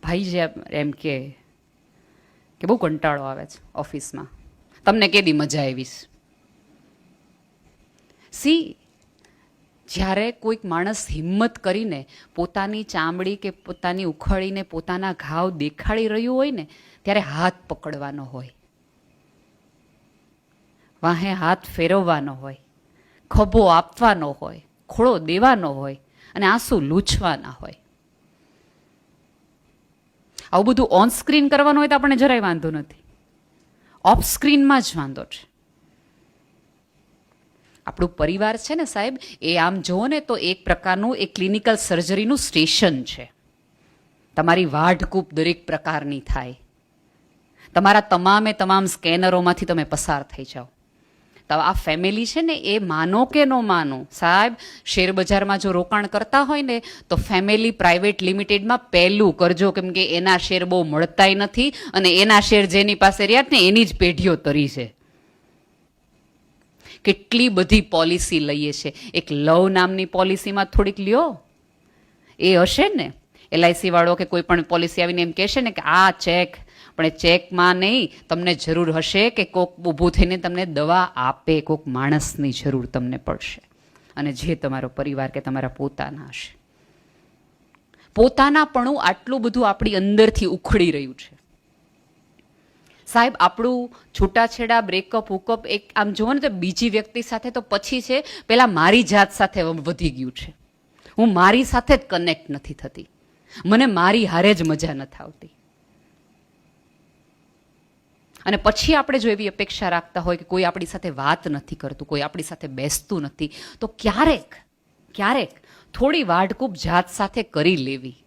ભાઈ જે એમ કે બહુ કંટાળો આવે છે ઓફિસમાં, તમને કેદી મજા આવીશ. સી જ્યારે કોઈક માણસ હિંમત કરીને પોતાની ચામડી કે પોતાની ઉખડીને પોતાના ઘાવ દેખાડી રહ્યું હોય ને, ત્યારે હાથ પકડવાનો હોય, વાહે હાથ ફેરવવાનો હોય, ખભો આપવાનો હોય, ખોળો દેવાનો હોય અને આંસુ લૂછવાના હોય. આવું બધું ઓન સ્ક્રીન કરવાનું હોય તો આપણને જરાય વાંધો નથી, ઓફ સ્ક્રીનમાં જ વાંધો છે. આપણું પરિવાર છે ને સાહેબ, એ આમ જુઓ ને તો એક પ્રકારનું એક ક્લિનિકલ સર્જરીનું સ્ટેશન છે. તમારી વાઢકૂપ દરેક પ્રકારની થાય, તમારા તમામ સ્કેનરોમાંથી તમે પસાર થઈ જાઓ. તો આ ફેમિલી છે ને, એ માનો કે ન માનો સાહેબ, શેર બજારમાં જો રોકાણ કરતા હોય ને તો ફેમિલી પ્રાઇવેટ લિમિટેડમાં પહેલું કરજો, કેમ કે એના શેર બહુ મળતાય નથી અને એના શેર જેની પાસે રહ્યા ને એની જ પેઢીઓ તરી છે. કેટલી બધી પોલિસી લઈએ છે. એક લવ નામની પોલિસીમાં થોડીક લ્યો, એ હશે ને LIC વાળો કે કોઈ પણ પોલિસી આવીને એમ કહેશે ને કે આ ચેક, પણ એ ચેકમાં નહીં, તમને જરૂર હશે કે કોક ઊભું થઈને તમને દવા આપે, કોક માણસની જરૂર તમને પડશે, અને જે તમારો પરિવાર કે તમારા પોતાના હશે. પોતાનાપણું આટલું બધું આપણી અંદરથી ઉખડી રહ્યું છે સાહેબ. આપણું છૂટાછેડા, બ્રેકઅપ, હુકઅપ એક આમ જુઓ ને તો બીજી વ્યક્તિ સાથે તો પછી છે, પેલા મારી જાત સાથે વધી ગયું છે. હું મારી સાથે જ કનેક્ટ નથી થતી, મને મારી હારે જ મજા નથી આવતી. અને પછી આપણે જો એવી અપેક્ષા રાખતા હોય કે કોઈ આપણી સાથે વાત નથી કરતું, કોઈ આપણી સાથે બેસતું નથી, તો ક્યારેક થોડી વાઢકૂપ જાત સાથે કરી લેવી.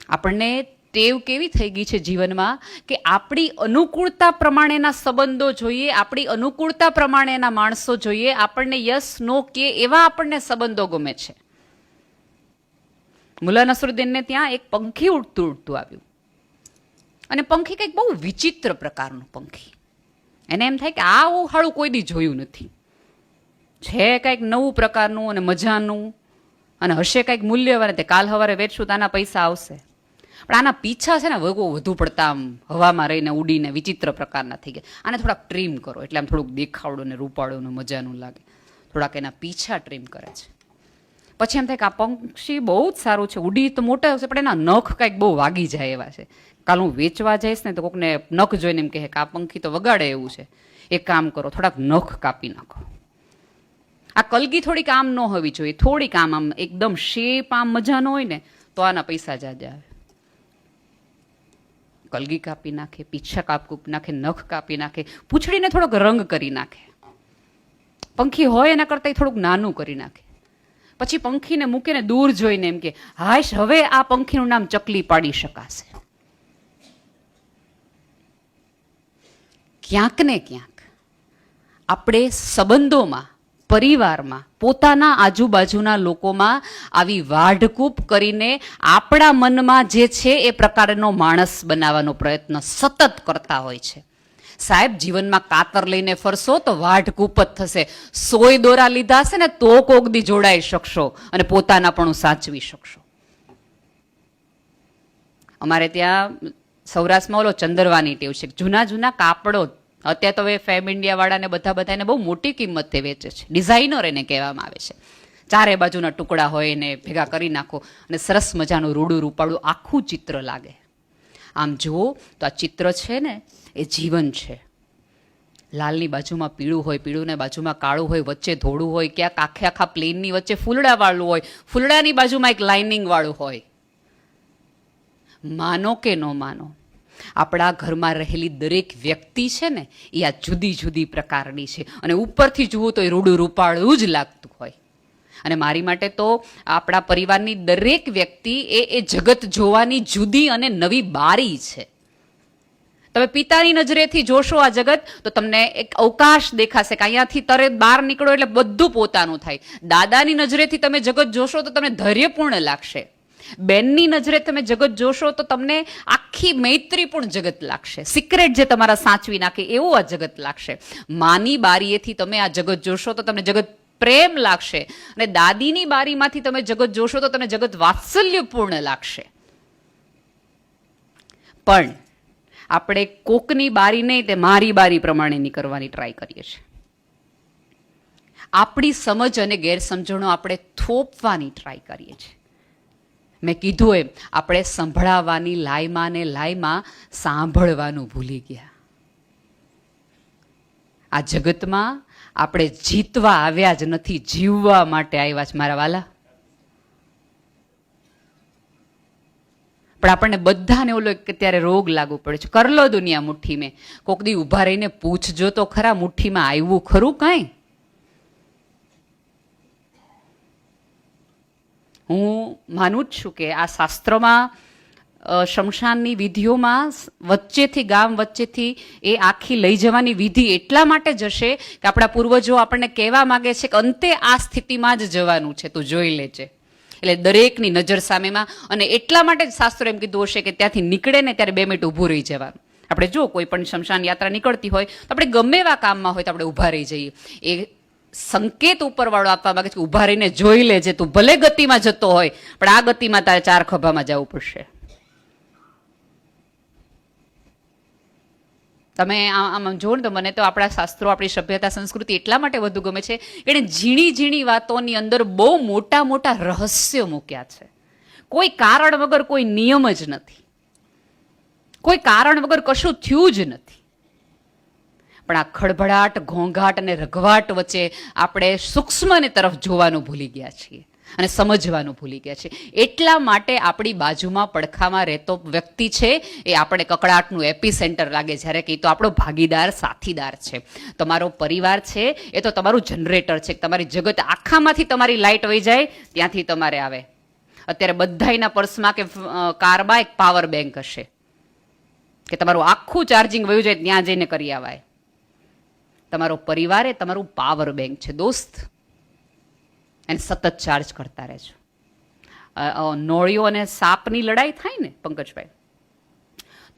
આપણને ટેવ કેવી થઈ ગઈ છે જીવનમાં કે આપણી અનુકૂળતા પ્રમાણેના સંબંધો જોઈએ, આપણી અનુકૂળતા પ્રમાણેના માણસો જોઈએ, આપણને યસ નો કે એવા આપણને સંબંધો ગમે છે. મુલ્લા નસરુદ્દીનને ત્યાં એક પંખી ઉડતું આવ્યું, અને પંખી કંઈક બહુ વિચિત્ર પ્રકારનું પંખી. એને એમ થાય કે આવું હાળું કોઈ દી જોયું નથી, છે કંઈક નવું પ્રકારનું અને મજાનું, અને હશે કંઈક મૂલ્યવાન, તે કાલ સવારે વેચશું તો આના પૈસા આવશે. પણ આના પીછા છે ને વધુ પડતા આમ હવામાં રહીને ઉડીને વિચિત્ર પ્રકારના થઈ ગયા. આને થોડાક ટ્રીમ કરો એટલે આમ થોડુંક દેખાવડું ને રૂપાળું ને મજાનું લાગે, થોડાક એના પીછા ટ્રીમ કરે છે. પછી એમ થાય કે આ પંક્ષી બહુ જ સારું છે, ઉડી તો મોટા હશે પણ એના નખ કંઈક બહુ વાગી જાય એવા છે. કાલ હું વેચવા જઈશ ને તો કોકને નખ જોઈને એમ કહે કે આ પંખી તો વગાડે એવું છે, એક કામ કરો થોડાક નખ કાપી નાખો. આ કલગી થોડીક આમ ન હોવી જોઈએ, થોડીક આમ એકદમ શેપ આમ મજાનો હોય ને તો આના પૈસા જાજા આવે. કલગી કાપી નાખે, પીછા કાપકૂપ નાખે, નખ કાપી નાખે, પૂંછડીને થોડોક રંગ કરી નાખે. પંખી હોય એના કરતાં થોડુંક નાનું કરી નાખે. પછી પંખીને મૂકીને દૂર જોઈને એમ કે હાશ, હવે આ પંખીનું નામ ચકલી પાડી શકાશે. ક્યાંક ને ક્યાંક આપણે સંબંધોમાં, પરિવારમાં, પોતાના આજુબાજુના લોકોમાં આવી વાઢકૂપ કરીને આપણા મનમાં જે છે એ પ્રકારનો માણસ બનાવવાનો પ્રયત્ન સતત કરતા હોય છે. સાહેબ, જીવનમાં કાતર લઈને ફરશો તો વાઢકૂપ જ થશે. 100 દોરા લીધા હશે ને તો કોક દી જોડાઈ શકશો અને પોતાનાપણું સાચવી શકશો. અમારે ત્યાં સૌરાષ્ટ્રમાં ઓલો ચંદરવાની ટેવ છે, જૂના કાપડો અત્યારે તો હવે ફેમ ઇન્ડિયા વાળાને બધાને બહુ મોટી કિંમતે વેચે છે, ડિઝાઇનર એને કહેવામાં આવે છે. 4 બાજુના ટુકડા હોય એને ભેગા કરી નાખો અને સરસ મજાનું રૂડું રૂપાળું આખું ચિત્ર લાગે. આમ જુઓ તો આ ચિત્ર છે ને એ જીવન છે. લાલની બાજુમાં પીળું હોય, પીળુંની બાજુમાં કાળું હોય, વચ્ચે ધોળું હોય, ક્યાંક આખા પ્લેનની વચ્ચે ફૂલડાવાળું હોય, ફૂલડાની બાજુમાં એક લાઇનિંગ વાળું હોય. માનો કે ન માનો, આપણા ઘરમાં રહેલી દરેક વ્યક્તિ છે ને એ આ જુદી પ્રકારની છે, અને ઉપરથી જુઓ તો એ રૂડું રૂપાળું જ લાગતું હોય. અને મારી માટે તો આપણા પરિવારની દરેક વ્યક્તિ એ જગત જોવાની જુદી અને નવી બારી છે. તમે પિતાની નજરેથી જોશો આ જગત તો તમને એક અવકાશ દેખાશે કે અહીંયાથી તરત બહાર નીકળો એટલે બધું પોતાનું થાય. દાદાની નજરેથી તમે જગત જોશો તો તમને ધૈર્યપૂર્ણ લાગશે. બેનની નજરે તમે જગત જોશો તો તમને આખી મૈત્રીપૂર્ણ જગત લાગશે. સિક્રેટ જે તમારા સાચવી નાખે એવું આ જગત લાગશે. માની બારીએથી તમે આ જગત જોશો તો તમને જગત પ્રેમ લાગશે, અને દાદીની બારીમાંથી તમે જગત જોશો તો તમને જગત વાત્સલ્યપૂર્ણ લાગશે. પણ આપણે કોકની બારી નહીં, તે મારી બારી પ્રમાણેની કરવાની ટ્રાય કરીએ છીએ. આપણી સમજ અને ગેરસમજણો આપણે થોપવાની ટ્રાય કરીએ છીએ. મેં કીધું એમ આપણે સંભળાવવાની લાયમાં ને લાયમાં સાંભળવાનું ભૂલી ગયા. આ જગતમાં આપણે જીતવા આવ્યા જ નથી, જીવવા માટે આવ્યા છે મારા વાલા. પણ આપણને બધાને ઓલો કે ત્યારે રોગ લાગુ પડે છે. કર લો દુનિયા મુઠ્ઠી મેં. કોક દી ઊભા રહીને પૂછજો તો ખરા, મુઠ્ઠીમાં આવ્યું ખરું કાંઈ? હું માનું જ છું કે આ શાસ્ત્રોમાં શમશાનની વિધિઓમાં વચ્ચેથી ગામ વચ્ચેથી એ આખી લઈ જવાની વિધિ એટલા માટે જ હશે કે આપણા પૂર્વજો આપણને કહેવા માંગે છે કે અંતે આ સ્થિતિમાં જ જવાનું છે, તું જોઈ લેજે. એટલે દરેકની નજર સામેમાં, અને એટલા માટે જ શાસ્ત્રો એમ કીધું હશે કે ત્યાંથી નીકળે ને ત્યારે 2 મિનિટ ઊભું રહી જવાનું. આપણે જો કોઈ પણ શમશાન યાત્રા નીકળતી હોય તો આપણે ગમે એવા કામમાં હોય તો આપણે ઊભા રહી જઈએ. એ સંકેત ઉપરવાળો આપવા માંગે છે કે ઊભા રહીને જોઈ લેજે, તું ભલે ગતિમાં જતો હોય પણ આ ગતિમાં તારે 4 ખભામાં જવું પડશે. તમે આમ જુઓ ને તો મને તો આપણા શાસ્ત્રો, આપણી સભ્યતા, સંસ્કૃતિ એટલા માટે વધુ ગમે છે કે એણે ઝીણી ઝીણી વાતોની અંદર બહુ મોટા મોટા રહસ્યો મૂક્યા છે. કોઈ કારણ વગર કોઈ નિયમ જ નથી, કોઈ કારણ વગર કશું થયું જ નથી. પણ આ ખળભળાટ, ઘોંઘાટ અને રઘવાટ વચ્ચે આપણે સૂક્ષ્મને તરફ જોવાનું ભૂલી ગયા છીએ અને સમજવાનું ભૂલી ગયા છીએ. એટલા માટે આપણી બાજુમાં પડખામાં રહેતો વ્યક્તિ છે એ આપણે કકડાટનું એપી સેન્ટર લાગે, જ્યારે કે એ તો આપણો ભાગીદાર, સાથીદાર છે. તમારો પરિવાર છે એ તો તમારું જનરેટર છે. તમારી જગત આખામાંથી તમારી લાઇટ વહી જાય ત્યાંથી તમારે આવે. અત્યારે બધાના પર્સમાં કે કારમાં એક પાવર બેંક હશે કે તમારું આખું ચાર્જિંગ વયું જાય ત્યાં જઈને કરી આવાય. તમારો પરિવાર એ તમારું પાવર બેંક છે દોસ્ત, એને સતત ચાર્જ કરતા રહેજો. નોળિયો અને સાપની લડાઈ થાય ને પંકજભાઈ,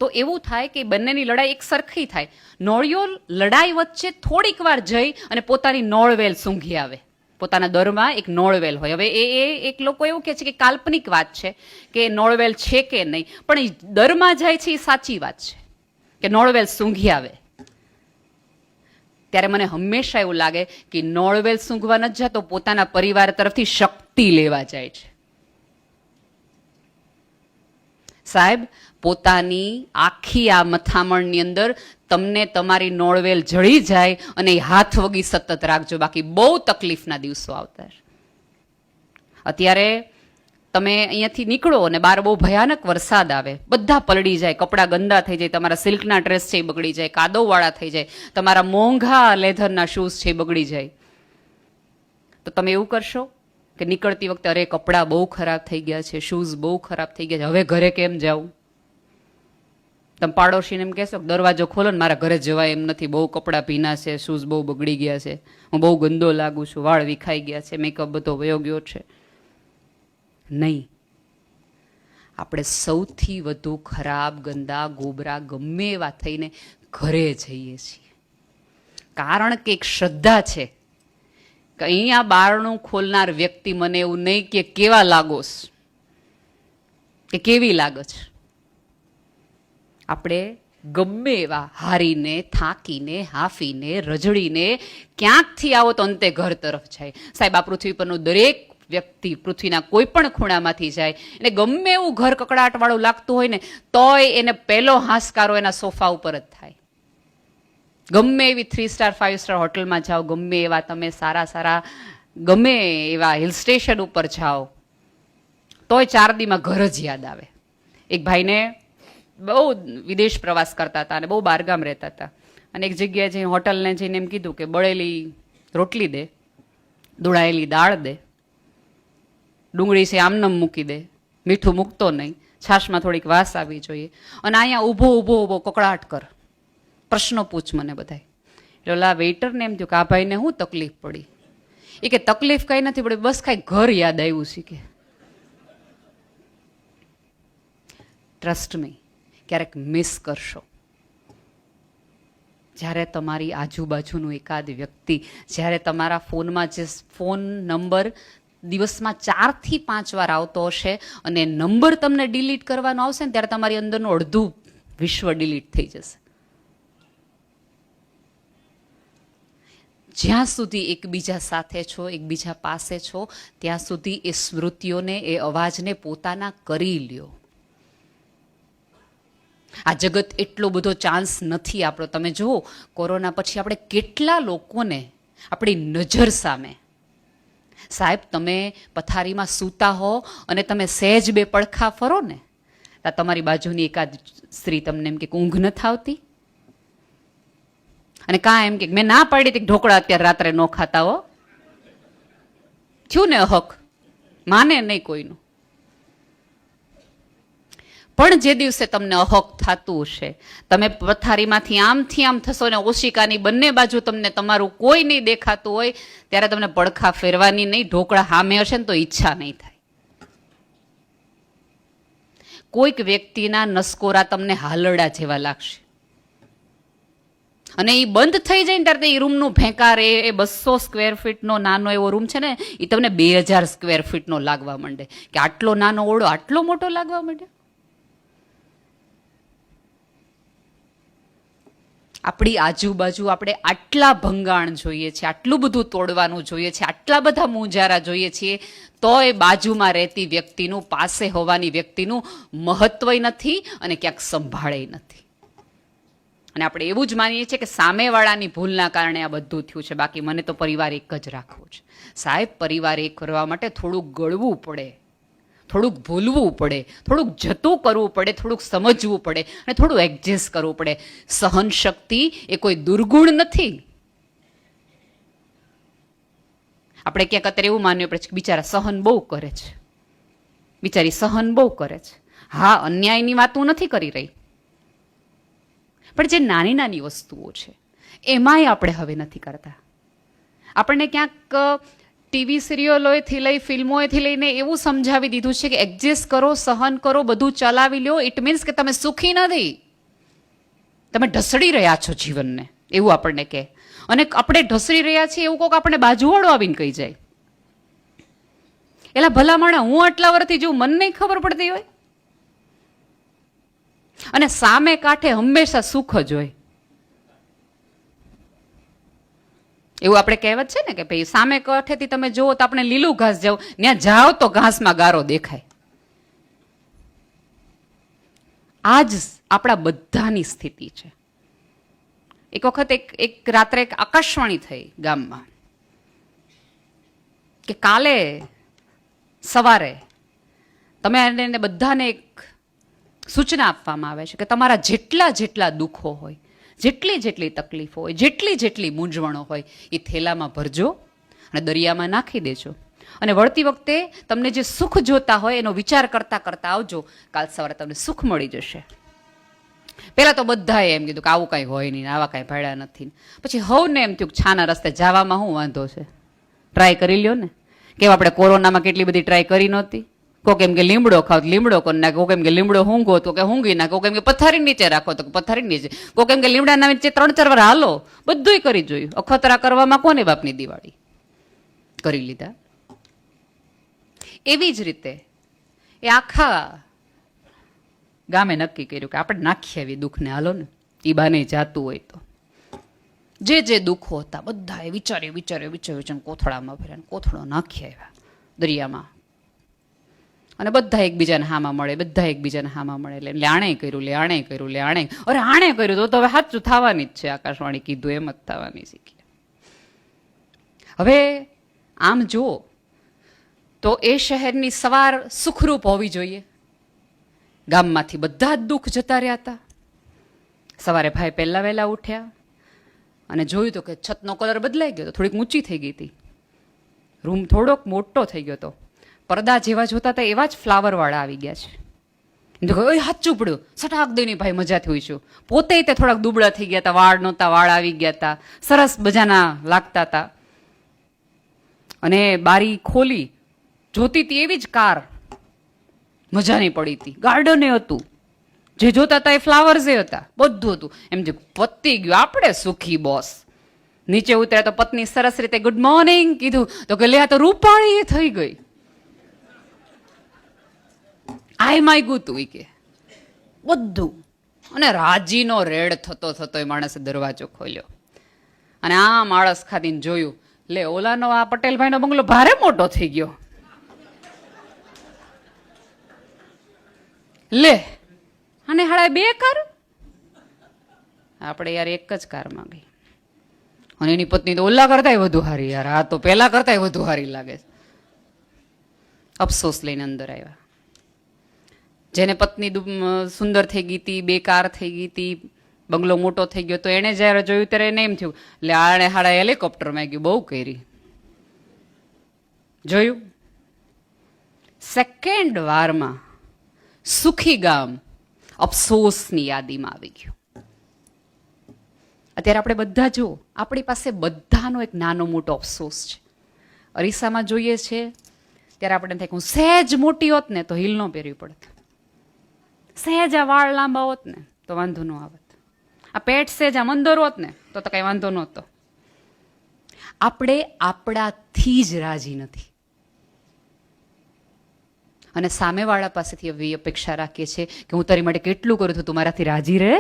તો એવું થાય કે બંનેની લડાઈ એક સરખી થાય. નોળિયો લડાઈ વચ્ચે થોડીક વાર જઈ અને પોતાની નોળવેલ સૂંઘી આવે. પોતાના દરમાં એક નોળવેલ હોય. હવે એ એક લોકો એવું કહે છે કે કાલ્પનિક વાત છે કે નોળવેલ છે કે નહીં, પણ એ દરમાં જાય છે એ સાચી વાત છે કે નોળવેલ સૂંઘી આવે. ત્યારે મને હંમેશા એવું લાગે કે નોળવેલ સૂંઘવા નથી જતો, પોતાના પરિવાર તરફથી શક્તિ લેવા જાય છે. સાહેબ, પોતાની આખી આ મથામણની અંદર તમને તમારી નોળવેલ જળી જાય અને એ હાથ વગી સતત રાખજો, બાકી બહુ તકલીફના દિવસો આવતા છે. અત્યારે તમે અહીંયાથી નીકળો અને બહાર બહુ ભયાનક વરસાદ આવે, બધા પલળી જાય, કપડાં ગંદા થઈ જાય, તમારા સિલ્કના ડ્રેસ છે એ બગડી જાય, કાદવવાળા થઈ જાય, તમારા મોંઘા લેધરના શૂઝ છે એ બગડી જાય, તો તમે એવું કરશો કે નીકળતી વખતે અરે કપડાં બહુ ખરાબ થઈ ગયા છે, શૂઝ બહુ ખરાબ થઈ ગયા છે, હવે ઘરે કેમ જાઉં? તમે પાડોશીને એમ કહેશો દરવાજો ખોલો ને મારા ઘરે જવાય એમ નથી, બહુ કપડાં ભીના છે, શૂઝ બહુ બગડી ગયા છે, હું બહુ ગંદો લાગુ છું, વાળ વિખાઈ ગયા છે, મેકઅપ બધો વયો ગયો છે. નહીં, આપણે સૌથી વધુ ખરાબ, ગંદા, ગોબરા ગમે એવા થઈને ઘરે જઈએ છીએ. કારણ કે એક શ્રદ્ધા છે કે અહીંયા બારણું ખોલનાર વ્યક્તિ મને એવું નહીં કે કેવા લાગોસ કે કેવી લાગે છે. આપણે ગમે એવા હારીને, થાકીને, હાફીને, રજડીને ક્યાંકથી આવો તો અંતે ઘર તરફ જાય. સાહેબ, આ પૃથ્વી પરનું દરેક વ્યક્તિ પૃથ્વીના કોઈ પણ ખૂણામાંથી જાય એને ગમે એવું ઘર કકડાટવાળું લાગતું હોય ને તોય એને પહેલો હાશકારો એના સોફા ઉપર જ થાય. ગમે એવી 3 સ્ટાર 5 સ્ટાર હોટલમાં જાઓ, ગમે એવા તમે સારા ગમે એવા હિલ સ્ટેશન ઉપર જાઓ, તોય 4 દીમાં ઘર જ યાદ આવે. એક ભાઈને બહુ વિદેશ પ્રવાસ કરતા હતા અને બહુ બહારગામ રહેતા હતા, અને એક જગ્યાએ જઈને હોટલને જઈને એમ કીધું કે બળેલી રોટલી દે, દોડાયેલી દાળ દે, ડુંગળી છે આમનમ મૂકી દે, મીઠું મૂકતો નહીં, છાશમાં થોડીક વાસ આવી જોઈએ, અને અહીંયા ઊભો કકડાટ કર, પ્રશ્નો પૂછ મને બધાય. એટલે ઓલા વેઇટરને એમ થયું કે આ ભાઈને શું તકલીફ પડી? એ કે તકલીફ કઈ નથી પડી, બસ કાંઈ ઘર યાદ આવ્યું છે કે. ટ્રસ્ટ મી, ક્યારેક મિસ કરશો. જ્યારે તમારી આજુબાજુનું એકાદ વ્યક્તિ, જ્યારે તમારા ફોનમાં જે ફોન નંબર દિવસમાં 4 થી 5 વાર આવતો હશે અને નંબર તમને ડિલીટ કરવાનો આવશે ને ત્યારે તમારી અંદરનું અડધું વિશ્વ ડિલીટ થઈ જશે. જ્યાં સુધી એકબીજા સાથે છો, એકબીજા પાસે છો, ત્યાં સુધી એ સ્મૃતિઓને, એ અવાજને પોતાના કરી લ્યો. આ જગત એટલો બધો ચાન્સ નથી આપણો. તમે જુઓ, કોરોના પછી આપણે કેટલા લોકોને આપણી નજર સામે, સાહેબ તમે પથારીમાં સૂતા હો અને તમે સહેજ બે પડખા ફરો ને, તમારી બાજુની એકાદ સ્ત્રી તમને એમ કે ઊંઘ નથી આવતી, અને કાં એમ કે મેં ના પાડી હતી ઢોકળા અત્યારે રાત્રે ન ખાતા હો. થયું ને હક, માને નહીં કોઈનું. પણ જે દિવસે તમને અહક થતું હશે, તમે પથારીમાંથી આમથી આમ થશો ને ઓશિકાની બંને બાજુ તમને તમારું કોઈ નહીં દેખાતું હોય, ત્યારે તમને પડખા ફેરવાની નહીં, ઢોકળા સામે હશે ને તો ઈચ્છા નહીં થાય. કોઈક વ્યક્તિના નસકોરા તમને હાલરડા જેવા લાગશે, અને એ બંધ થઈ જાય ને ત્યારે એ રૂમનું ભેંકાર, એ 200 સ્ક્વેર ફીટનો નાનો એવો રૂમ છે ને, એ તમને 2000 સ્ક્વેર ફીટનો લાગવા માંડે, કે આટલો નાનો ઓરડો આટલો મોટો લાગવા માંડે. આપણી આજુબાજુ આપણે આટલા ભંગાણ જોઈએ છીએ, આટલું બધું તોડવાનું જોઈએ છે, આટલા બધા મૂંઝારા જોઈએ છીએ, તો એ બાજુમાં રહેતી વ્યક્તિનું, પાસે હોવાની વ્યક્તિનું મહત્વ નથી અને ક્યાંક સંભાળે નથી. અને આપણે એવું જ માનીએ છીએ કે સામેવાળાની ભૂલના કારણે આ બધું થયું છે, બાકી મને તો પરિવાર એક જ રાખવો છે. સાહેબ, પરિવાર એક કરવા માટે થોડુંક ગળવું પડે, થોડુંક ભૂલવું પડે, થોડુંક જતું કરવું પડે, થોડુંક સમજવું પડે અને થોડું એડજસ્ટ કરવું પડે. સહન શક્તિ એ કોઈ દુર્ગુણ નથી. આપણે ક્યાંક અત્યારે એવું માનવું પડે છે કે બિચારા સહન બહુ કરે છે, બિચારી સહન બહુ કરે છે. હા, અન્યાયની વાત હું નથી કરી રહી, પણ જે નાની નાની વસ્તુઓ છે એમાંય આપણે હવે નથી કરતા. આપણને ક્યાંક ટીવી સિરિયલોથી લઈ, ફિલ્મોથી લઈને એવું સમજાવી દીધું છે કે એડજસ્ટ કરો, સહન કરો, બધું ચલાવી લો. ઇટ મીન્સ કે તમે સુખી નથી, તમે ઢસડી રહ્યા છો જીવનને, એવું આપણને કહે. અને આપણે ઢસડી રહ્યા છીએ એવું કોઈક આપણે બાજુવાળો આવીને કહી જાય, એલા ભલા માણા, હું આટલા વર્ષથી જેવું મને નહીં ખબર પડતી હોય. અને સામે કાંઠે હંમેશા સુખ જ હોય, એવું આપણે કહેવત છે ને કે ભાઈ સામે કાંઠેથી તમે જુઓ તો આપણે લીલું ઘાસ જાવ, ત્યાં જાઓ તો ઘાસમાં ગારો દેખાય. આ જ આપણા બધાની સ્થિતિ છે. એક વખત એક રાત્રે એક આકાશવાણી થઈ ગામમાં કે કાલે સવારે તમે બધાને એક સૂચના આપવામાં આવે છે કે તમારા જેટલા જેટલા દુઃખો હોય, જેટલી જેટલી તકલીફો હોય, જેટલી જેટલી મૂંઝવણો હોય, એ થેલામાં ભરજો અને દરિયામાં નાખી દેજો. અને વળતી વખતે તમને જે સુખ જોતા હોય એનો વિચાર કરતા કરતા આવજો, કાલ સવારે તમને સુખ મળી જશે. પહેલા તો બધાએ એમ કીધું કે આવું કાંઈ હોય નહીં, આવા કાંઈ ભાડા નથી. પછી હવને એમ થયું કે છાના રસ્તે જવામાં શું વાંધો છે, ટ્રાય કરી લ્યો ને. કેમ આપણે કોરોનામાં કેટલી બધી ટ્રાય કરી નહોતી. કોક એમ કે લીમડો ખાવ, લીમડો કરી નાખે. કોક એમ કે લીમડો ઊંઘો તો કે ઊંઘી નાખે. કોક એમ કે પથારી નીચે રાખો તો પથારી નીચે. કોક એમ કે લીમડાના નીચે 3-4 વાર હાલો. બધુંય કરી જોયું. અખતરા કરવામાં કોને બાપની દિવાળી કરી લીધા. એવી જ રીતે એ આખા ગામે નક્કી કર્યું કે આપણે નાખીએ આવી દુઃખને, હાલો ને એ બાને જાતું હોય તો. જે જે દુઃખો હતા બધા એ વિચાર્યું કોથળામાં ભર્યા, કોથળો નાખી આવ્યા દરિયામાં. અને બધા એકબીજાને હામાં મળે, બધા એકબીજાને હામાં મળે. એટલે આણે કર્યું, આણે કર્યું, આણે, અરે આણે કર્યું તો હવે સાચું થવાની જ છે. આકાશવાણી કીધું એમ જ થવાની શીખી. હવે આમ જુઓ તો એ શહેરની સવાર સુખરૂપ હોવી જોઈએ. ગામમાંથી બધા જ દુઃખ જતા રહ્યા હતા. સવારે ભાઈ પહેલા વહેલા ઉઠ્યા અને જોયું તો કે છતનો કલર બદલાઈ ગયો હતો, થોડીક ઊંચી થઈ ગઈ હતી, રૂમ થોડોક મોટો થઈ ગયો હતો. પડદા જેવા જોતા હતા એવા જ ફ્લાવરવાળા આવી ગયા છે. હાચું પડ્યું, સટાક દઈને ભાઈ મજાથી હોઈશું. પોતે તે થોડાક દુબળા થઈ ગયા હતા, વાળ નહોતા, વાળ આવી ગયા હતા, સરસ મજાના લાગતા હતા. અને બારી ખોલી જોતી હતી એવી જ કાર મજાની પડી હતી, ગાર્ડને હતું, જે જોતા હતા એ ફ્લાવર્સ હતા, બધું હતું. એમ જે પતી ગયું, આપણે સુખી બોસ. નીચે ઉતર્યા તો પત્ની સરસ રીતે ગુડ મોર્નિંગ કીધું તો કે લે આ તો રૂપાળી થઈ ગઈ. આય માગ્યું તું કે બધું. અને રાજીનો રેડ થતો થતો એ માણસે દરવાજો ખોલ્યો અને આમ આળસ ખાધીને જોયું, લે ઓલાનો આ પટેલભાઈનો બંગલો ભારે મોટો થઈ ગયો, લે અને હાડા 2 કાર, આપણે યાર એક જ કારમાં ગઈ. અને એની પત્ની તો ઓલા કરતાય વધુ હારી, યાર આ તો પેલા કરતાય વધુ હારી લાગે છે. અફસોસ લઈને અંદર આવ્યા. જેને પત્ની સુંદર થઈ ગઈ હતી, 2 કાર થઈ ગઈ હતી, બંગલો મોટો થઈ ગયો, તો એને જયારે જોયું ત્યારે એને એમ થયું, એટલે આને હાડા હેલિકોપ્ટરમાં ગયું, બહુ કરી જોયું. સેકન્ડ વારમાં સુખી ગામ અફસોસની યાદીમાં આવી ગયું. અત્યારે આપણે બધા જો, આપણી પાસે બધાનો એક નાનો મોટો અફસોસ છે. અરીસામાં જોઈએ છે ત્યારે આપણે થાય કે હું સહેજ મોટી હોત ને તો હીલ ન પહેરવી પડત, સહેજ આ વાળ લાંબા હોત ને તો વાંધો ન આવત, આ પેટ સહેજ આ મંદર હોત ને તો કઈ વાંધો નહોતો. આપણે આપણાથી જ રાજી નથી અને સામેવાળા પાસેથી એવી અપેક્ષા રાખીએ છીએ કે હું તારી માટે કેટલું કરું છું, તું મારાથી રાજી રહે.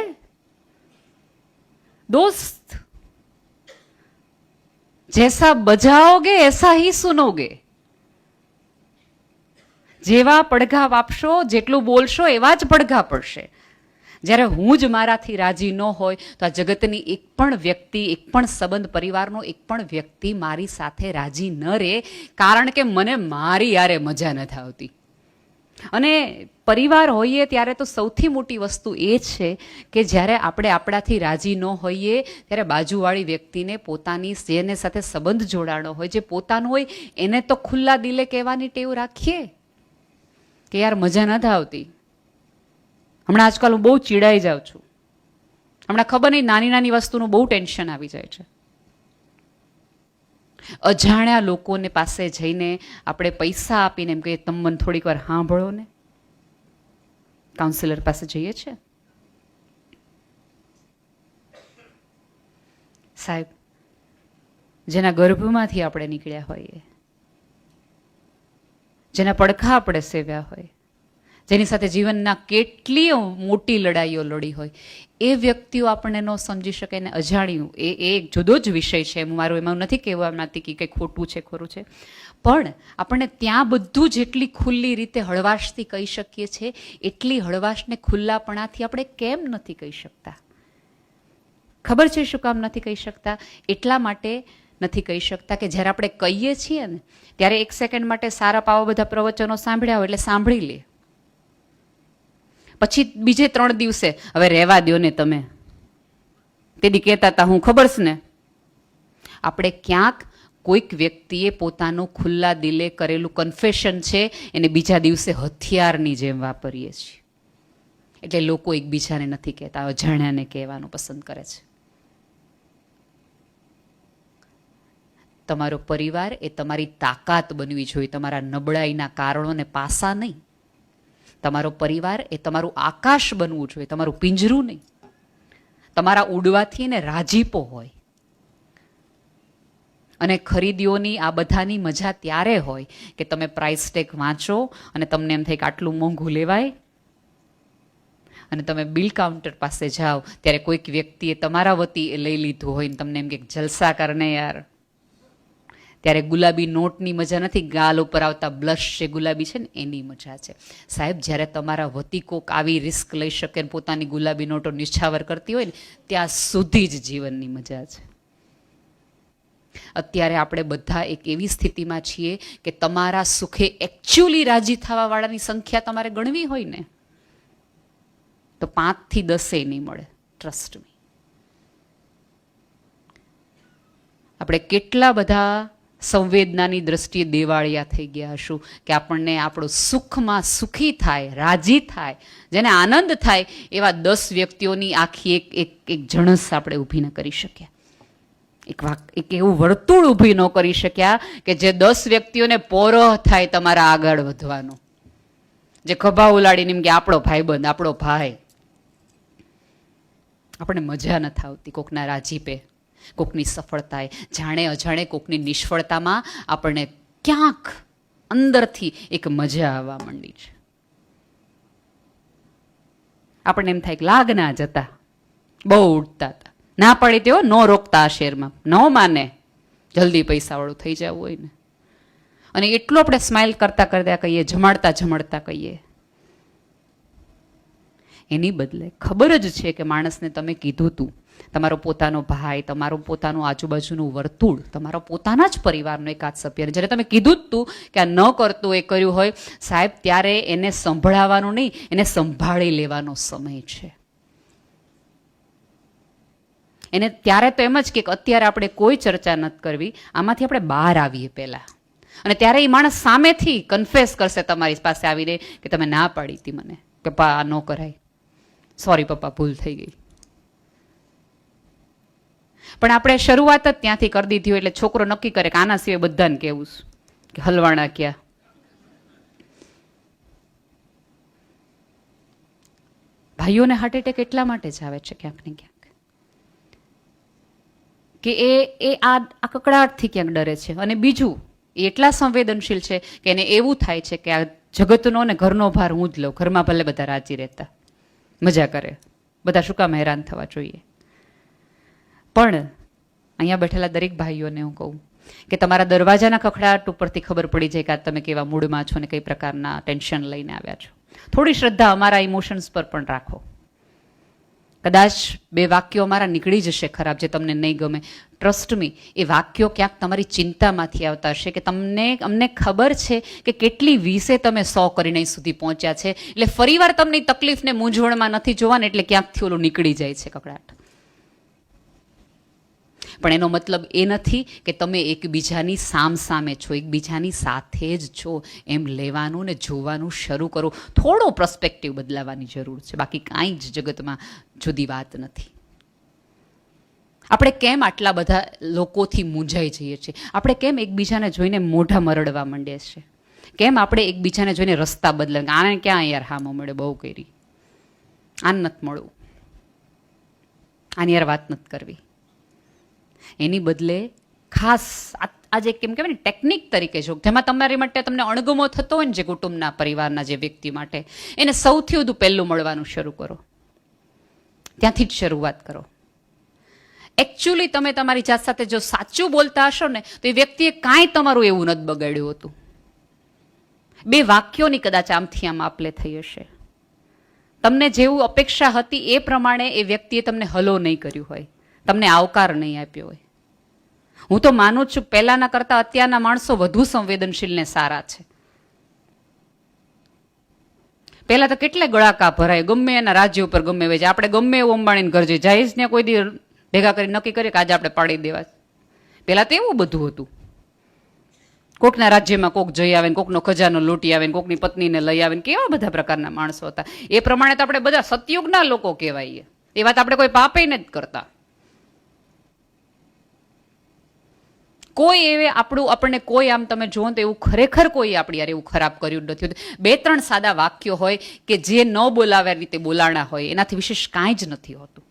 दोस्त जैसा बजाओगे ऐसा ही सुनोगे. જેવા પડઘા વાપશો, જેટલું બોલશો એવા જ પડઘા પડશે. જ્યારે હું જ મારાથી રાજી ન હોય તો આ જગતની એક પણ વ્યક્તિ, એક પણ સંબંધ, પરિવારનો એક પણ વ્યક્તિ મારી સાથે રાજી ન રહે, કારણ કે મને મારી યારે મજા નથી આવતી. અને પરિવાર હોઈએ ત્યારે તો સૌથી મોટી વસ્તુ એ છે કે જ્યારે આપણે આપણાથી રાજી ન હોઈએ ત્યારે બાજુવાળી વ્યક્તિને પોતાની જેને સાથે સંબંધ જોડાણો હોય, જે પોતાનું હોય, એને તો ખુલ્લા દિલે કહેવાની ટેવ રાખીએ કે યાર મજા નથી આવતી. હમણાં આજકાલ હું બહુ ચીડાઈ જાઉં છું. હમણાં ખબર નહીં નાની નાની વસ્તુનું બહુ ટેન્શન આવી જાય છે. અજાણ્યા લોકોને પાસે જઈને આપણે પૈસા આપીને એમ કહીએ, તમે મને થોડીક વાર સાંભળો ને. કાઉન્સિલર પાસે જઈએ છે, સાહેબ જેના ગર્ભમાંથી આપણે નીકળ્યા હોઈએ, જેના પડખા આપણે સેવ્યા હોય, જેની સાથે જીવનના કેટલી મોટી લડાઈઓ લડી હોય, એ વ્યક્તિઓ આપણને ન સમજી શકે ને અજાણ્યું, એ એક જુદો જ વિષય છે. મારું એમાં નથી કહેવા માંગતી કે કંઈ ખોટું છે ખરું છે, પણ આપણને ત્યાં બધું જેટલી ખુલ્લી રીતે હળવાશથી કહી શકીએ છીએ એટલી હળવાશને ખુલ્લાપણાથી આપણે કેમ નથી કહી શકતા? ખબર છે શું કામ નથી કહી શકતા? એટલા માટે નથી કહી શકતા કે જ્યારે આપણે કહીએ છીએ ને ત્યારે એક સેકન્ડ માટે સારા પાવા બધા પ્રવચનો સાંભળ્યા હોય એટલે સાંભળી લે, પછી બીજે 3 દિવસે હવે રહેવા દો ને, તમે તેદી કહેતા હતા હું ખબર છે ને. આપણે ક્યાંક કોઈક વ્યક્તિએ પોતાનું ખુલ્લા દિલે કરેલું કન્ફેશન છે એને બીજા દિવસે હથિયારની જેમ વાપરીએ છીએ. એટલે લોકો એકબીજાને નથી કહેતા, અજાણ્યાને કહેવાનું પસંદ કરે છે. તમારો પરિવાર એ તમારી તાકાત બનવી જોઈએ, તમારા નબળાઈના કારણોને પાસા નહીં. તમારો પરિવાર એ તમારું આકાશ બનવું જોઈએ, તમારું પિંજરું નહીં. તમારા ઉડવાથી એને રાજીપો હોય. અને ખરીદીઓની આ બધાની મજા ત્યારે હોય કે તમે પ્રાઇસ ટેગ વાંચો અને તમને એમ થાય કે આટલું મોંઘું લેવાય, અને તમે બિલ કાઉન્ટર પાસે જાઓ ત્યારે કોઈક વ્યક્તિએ તમારા વતી એ લઈ લીધું હોય ને તમને એમ કે જલસા કરને યાર. ત્યારે ગુલાબી નોટની મજા નથી, ગાલ ઉપર આવતા બ્લશ જે ગુલાબી છે ને એની મજા છે. સાહેબ જ્યારે તમારા વતી કોક આવી રિસ્ક લઈ શકે ને પોતાની ગુલાબી નોટો નિછાવર કરતી હોય ને ત્યાં સુધી જ જીવનની મજા છે. અત્યારે આપણે બધા એક એવી સ્થિતિમાં છીએ કે તમારા સુખે એકચ્યુઅલી રાજી થવા વાળાની સંખ્યા તમારે ગણવી હોય ને તો 5 થી 10 નહીં મળે. Trust me. આપણે કેટલા બધા સંવેદનાની દ્રષ્ટિએ દેવાળિયા થઈ ગયા હશું કે આપણને આપણું સુખમાં સુખી થાય, રાજી થાય, જેને આનંદ થાય એવા 10 વ્યક્તિઓની આખી એક જણસ આપણે ઊભી ન કરી શક્યા. એક એવું વર્તુળ ઊભી ન કરી શક્યા કે જે 10 વ્યક્તિઓને પોરો થાય તમારા આગળ વધવાનો, જે ખભા ઉલાડીને એમ કે આપણો ભાઈબંધ, આપણો ભાઈ. આપણે મજા નથી આવતી કોકના રાજીપે, કોકની સફળતાએ, જાણે અજાણે કોકની નિષ્ફળતામાં આપણને ક્યાંક અંદરથી એક મજા આવવા માંડી છે. આપણને એમ થાય કે લાગના જતા, બહુ ઉડતા હતા, ના પાડી તેઓ ન રોકતા આ શેરમાં, ન માને, જલ્દી પૈસાવાળું થઈ જવું હોય ને. અને એટલું આપણે સ્માઇલ કરતા કરતા કહીએ, જમાડતા જમાડતા કહીએ. એની બદલે ખબર જ છે કે માણસને તમે કીધું તું, તમારો પોતાનો ભાઈ, તમારું પોતાનું આજુબાજુનું વર્તુળ, તમારો પોતાના જ પરિવારનો એકાદ સભ્ય, જ્યારે તમે કીધું જ તું કે આ ન કરતું એ કર્યું હોય, સાહેબ ત્યારે એને સંભળાવવાનું નહીં, એને સંભાળી લેવાનો સમય છે. એને ત્યારે તો એમ જ કે અત્યારે આપણે કોઈ ચર્ચા નથી કરવી, આમાંથી આપણે બહાર આવીએ પહેલા. અને ત્યારે એ માણસ સામેથી કન્ફેસ કરશે તમારી પાસે આવીને કે તમે ના પાડી હતી મને, કે પા આ ન કરાય, સોરી પપ્પા ભૂલ થઈ ગઈ. પણ આપણે શરૂઆત જ ત્યાંથી કરી દીધી હોય એટલે છોકરો નક્કી કરે કે આના સિવાય બધાને કહેવું કે હલવાણા ક્યાં. ભાઈઓને હાર્ટ એટેક એટલા માટે જ આવે છે ક્યાંક ને ક્યાંક કે એ આ કકડાટથી ક્યાંક ડરે છે. અને બીજું એ એટલા સંવેદનશીલ છે કે એને એવું થાય છે કે આ જગતનો ને ઘરનો ભાર હું જ લઉં, ઘરમાં ભલે બધા રાજી રહેતા મજા કરે, બધા શું કામ હેરાન થવા જોઈએ. પણ અહીંયા બેઠેલા દરેક ભાઈઓને હું કહું કે તમારા દરવાજાના ખખડાટ ઉપરથી ખબર પડી જાય કે આ તમે કેવા મૂડમાં છો ને કઈ પ્રકારના ટેન્શન લઈને આવ્યા છો. થોડી શ્રદ્ધા અમારા ઇમોશન્સ પર પણ રાખો. કદાચ બે વાક્યો અમારા નીકળી જશે ખરાબ જે તમને નહીં ગમે. ટ્રસ્ટ મી, એ વાક્યો ક્યાંક તમારી ચિંતામાંથી આવતા હશે કે અમને ખબર છે કે કેટલી વીસે તમે 100 કરીને અહીં સુધી પહોંચ્યા છે, એટલે ફરીવાર તમને તકલીફને મૂંઝવણમાં નથી જોવાને, એટલે ક્યાંકથી ઓલું નીકળી જાય છે કકડાટ. પણ એનો મતલબ એ નથી કે તમે એકબીજાની સામે છો, એકબીજાની સાથે જ છો એમ લેવાનું ને જોવાનું શરૂ કરો. થોડો પર્સપેક્ટિવ બદલાવાની જરૂર છે, બાકી કાંઈ જ જગતમાં જુદી વાત નથી. આપણે કેમ આટલા બધા લોકોથી મૂંઝાઈ જઈએ છીએ? આપણે કેમ એકબીજાને જોઈને મોઢા મરડવા માંડીએ છીએ? કેમ આપણે એકબીજાને જોઈને રસ્તા બદલે, આને ક્યાં યાર હામો મળે, બહુ કરી, આને નથી મળવું, આની યાર વાત નથી કરવી. એની બદલે ખાસ આજે કેમ કહેવાય ને ટેકનિક તરીકે જો, જેમાં તમારી માટે તમને અણગમો થતો હોય ને જે કુટુંબના પરિવારના જે વ્યક્તિ માટે, એને સૌથી વધુ પહેલું મળવાનું શરૂ કરો. ત્યાંથી જ શરૂઆત કરો. એકચ્યુઅલી તમે તમારી જાત સાથે જો સાચું બોલતા હશો ને તો એ વ્યક્તિએ કાંઈ તમારું એવું નથી બગાડ્યું હતું. બે વાક્યોની કદાચ આમથી આમ આપલે થઈ હશે. તમને જેવું અપેક્ષા હતી એ પ્રમાણે એ વ્યક્તિએ તમને હલો નહીં કર્યું હોય, તમને આવકાર નહીં આપ્યો હોય. હું તો માનું છું પહેલાના કરતા અત્યારના માણસો વધુ સંવેદનશીલ ને સારા છે. પહેલા તો કેટલા ગળાકા ભરાય, ગમે એના રાજ્ય ઉપર ગમે વેચે. આપણે ગમે એવું અંબાણીને ઘર જઈ જઈશ ને કોઈ દી ભેગા કરી નક્કી કરીએ કે આજે આપણે પાડી દેવા. પહેલા તો એવું બધું હતું. કોકના રાજ્યમાં કોક જઈ આવે, કોકનો ખજાનો લૂંટી આવે, કોકની પત્નીને લઈ આવે, કેવા બધા પ્રકારના માણસો હતા. એ પ્રમાણે તો આપણે બધા સતયુગના લોકો કહેવાય. એ વાત આપણે કોઈ પાપે જ કરતા. કોઈ એવે આપણને કોઈ આમ તમે જુઓ તો એવું ખરેખર કોઈ આપણી યાર એવું ખરાબ કર્યું નથી. 2-3 સાદા વાક્યો હોય કે જે ન બોલાવ્યા રીતે બોલાણા હોય, એનાથી વિશેષ કાંઈ જ નથી હોતું.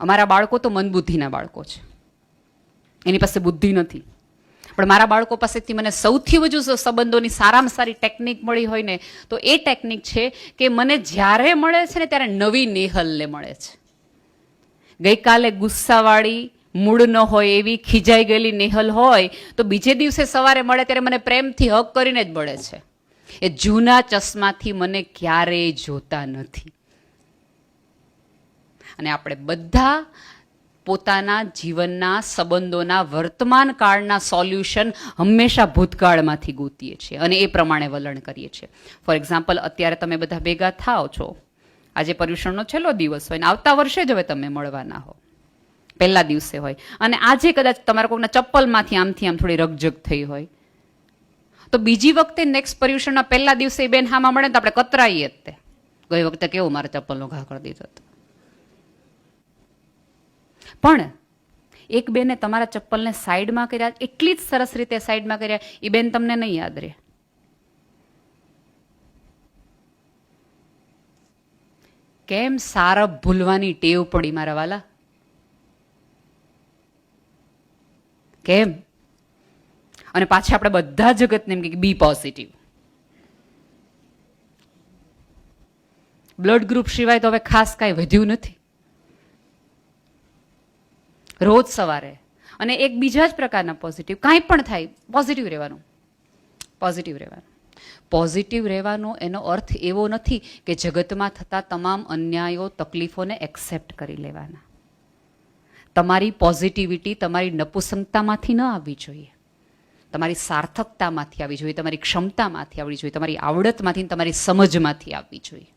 અમારા બાળકો તો મંદબુદ્ધિના બાળકો છે, એની પાસે બુદ્ધિ નથી. પણ મારા બાળકો પાસેથી મને સૌથી વધુ સંબંધોની સારામાં સારી ટેકનિક મળી હોય ને તો એ ટેકનિક છે કે મને જ્યારે મળે છે ને ત્યારે નવી નેહલને મળે છે. ગઈકાલે ગુસ્સાવાળી, મૂડ ન હોય એવી ખીજાઈ ગયેલી નેહલ હોય તો બીજે દિવસે સવારે મળે ત્યારે મને પ્રેમથી હક કરીને જ મળે છે. એ જૂના ચશ્માથી મને ક્યારેય જોતા નથી. અને આપણે બધા પોતાના જીવનના સંબંધોના વર્તમાન કાળના સોલ્યુશન હંમેશા ભૂતકાળમાંથી ગોતીએ છીએ અને એ પ્રમાણે વલણ કરીએ છીએ. ફોર એક્ઝામ્પલ, અત્યારે તમે બધા ભેગા થાઓ છો, આજે પર્યુષણનો છેલ્લો દિવસ હોય ને આવતા વર્ષે જ હવે તમે મળવાના હો, પહેલા દિવસે હોય, અને આજે કદાચ તમારા કોઈના ચપ્પલમાંથી આમથી આમ થોડી રકઝક થઈ હોય, તો બીજી વખતે નેક્સ્ટ પર્યુષણના પહેલા દિવસે એ બેન હામાં મળે તો આપણે કતરાઈએ જ તે, ગઈ વખતે કેવું મારા ચપ્પલનો ઘા કરી દીધો હતો. પણ એક બેને તમારા ચપ્પલને સાઈડમાં કર્યા, એટલી જ સરસ રીતે સાઈડમાં કર્યા, એ બેન તમને નહીં યાદ રહે. કેમ સારપ ભૂલવાની ટેવ પડી મારા વાલા? કેમ? અને પાછા આપણે બધા જગતને એમ કે બી પોઝિટિવ. બ્લડ ગ્રુપ સિવાય તો હવે ખાસ કાંઈ વધ્યું નથી. રોજ સવારે. અને એક બીજા જ પ્રકારના પોઝિટિવ, કાંઈ પણ થાય પોઝિટિવ રહેવાનું, પોઝિટિવ રહેવાનું. પોઝિટિવ રહેવાનો એનો અર્થ એવો નથી કે જગતમાં થતા તમામ અન્યાયો તકલીફોને એક્સેપ્ટ કરી લેવાના. તમારી પોઝિટિવિટી તમારી નપુસંગતામાંથી ન આવવી જોઈએ, તમારી સાર્થકતામાંથી આવવી જોઈએ, તમારી ક્ષમતામાંથી આવવી જોઈએ, તમારી આવડતમાંથી, તમારી સમજમાંથી આવવી જોઈએ.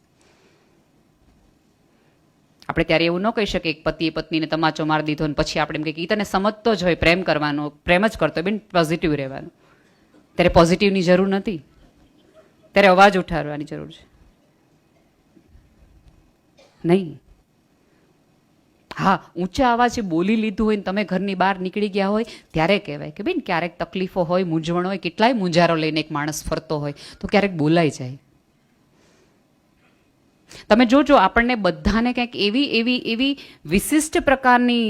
આપણે ત્યારે એવું ન કહી શકીએ કે પતિએ પત્નીને તમાચો મારી દીધો અને પછી આપણે એમ કહીએ કે તને સમજતો જ હોય, પ્રેમ કરવાનો, પ્રેમ જ કરતો બેન, પોઝિટિવ રહેવાનું. ત્યારે પોઝિટિવની જરૂર નથી, ત્યારે અવાજ ઉઠાવવાની જરૂર છે નહીં. હા, ઊંચા અવાજે બોલી લીધું હોય ને તમે ઘરની બહાર નીકળી ગયા હોય ત્યારે કહેવાય કે બેન ક્યારેક તકલીફો હોય, મૂંઝવણ હોય, કેટલાય મૂંઝારો લઈને એક માણસ ફરતો હોય તો ક્યારેક બોલાઈ જાય. તમે જોજો આપણને બધાને કંઈક એવી એવી એવી વિશિષ્ટ પ્રકારની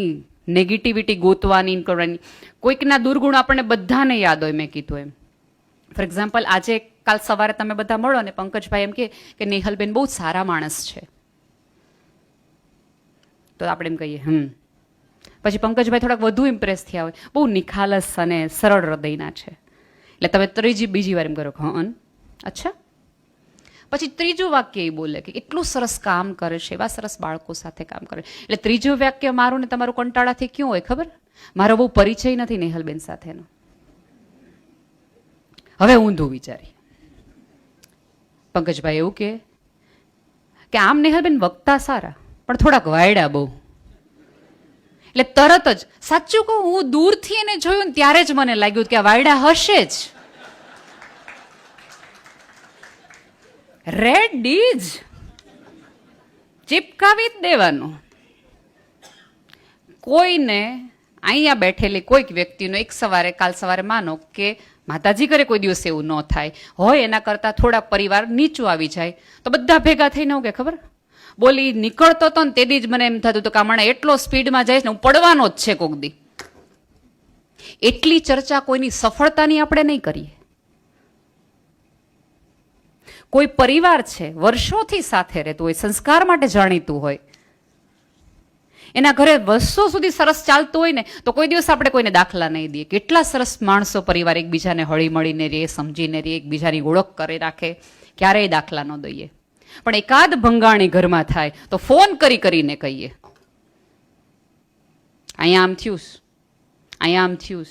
નેગેટિવિટી ગોતવાની કરવાની, કોઈકના દુર્ગુણ આપણને બધાને યાદ હોય. મેં કીધું એમ, ફોર એક્ઝામ્પલ આજે કાલ સવારે તમે બધા મળો ને પંકજભાઈ એમ કે નેહલબેન બહુ સારા માણસ છે, તો આપણે એમ કહીએ પછી પંકજભાઈ થોડાક વધુ ઇમ્પ્રેસ થયા હોય, બહુ નિખાલસ અને સરળ હૃદયના છે, એટલે તમે બીજી વાર એમ કરો હં અચ્છા. પછી ત્રીજું વાક્ય એ બોલે કે એટલું સરસ કામ કરે છે, એવા સરસ બાળકો સાથે કામ કરે. એટલે ત્રીજું વાક્ય મારું ને તમારું કંટાળાથી ક્યું હોય ખબર? મારો બહુ પરિચય નથી નેહલબેન સાથેનો. હવે ઊંધું વિચારી પંકજભાઈ એવું કે આમ નેહલબેન વક્તા સારા પણ થોડાક વાયડા બહુ. એટલે તરત જ સાચું કહું, હું દૂરથી એને જોયું ને ત્યારે જ મને લાગ્યું કે આ વાયડા હશે જ. રેડ ડીજ ચિપકાવી જ દેવાનું. કોઈને અહીંયા બેઠેલી કોઈક વ્યક્તિનો એક સવારે કાલ સવારે માનો કે માતાજી કરે કોઈ દિવસ એવું ન થાય હોય, એના કરતાં થોડાક પરિવાર નીચું આવી જાય તો બધા ભેગા થઈને કે ખબર બોલી નીકળતો હતો ને તેથી જ મને એમ થતું હતું કે હમણાં એટલો સ્પીડમાં જાય ને હું પડવાનો જ છે કોક દી. એટલી ચર્ચા કોઈની સફળતાની આપણે નહીં કરીએ. કોઈ પરિવાર છે વર્ષોથી સાથે રહેતું હોય, સંસ્કાર માટે જાણીતું હોય, એના ઘરે વર્ષો સુધી સરસ ચાલતું હોય ને તો કોઈ દિવસ આપણે કોઈને દાખલા નહીં દઈએ. કેટલા સરસ માણસો પરિવાર એકબીજાને હળી મળીને રહે, સમજીને રહે, એકબીજાની ઓળખ કરી રાખે, ક્યારેય દાખલા ન દઈએ. પણ એકાદ ભંગાણી ઘરમાં થાય તો ફોન કરીને કહીએ અહીંયા આમ થયું, અહીંયા આમ થયું.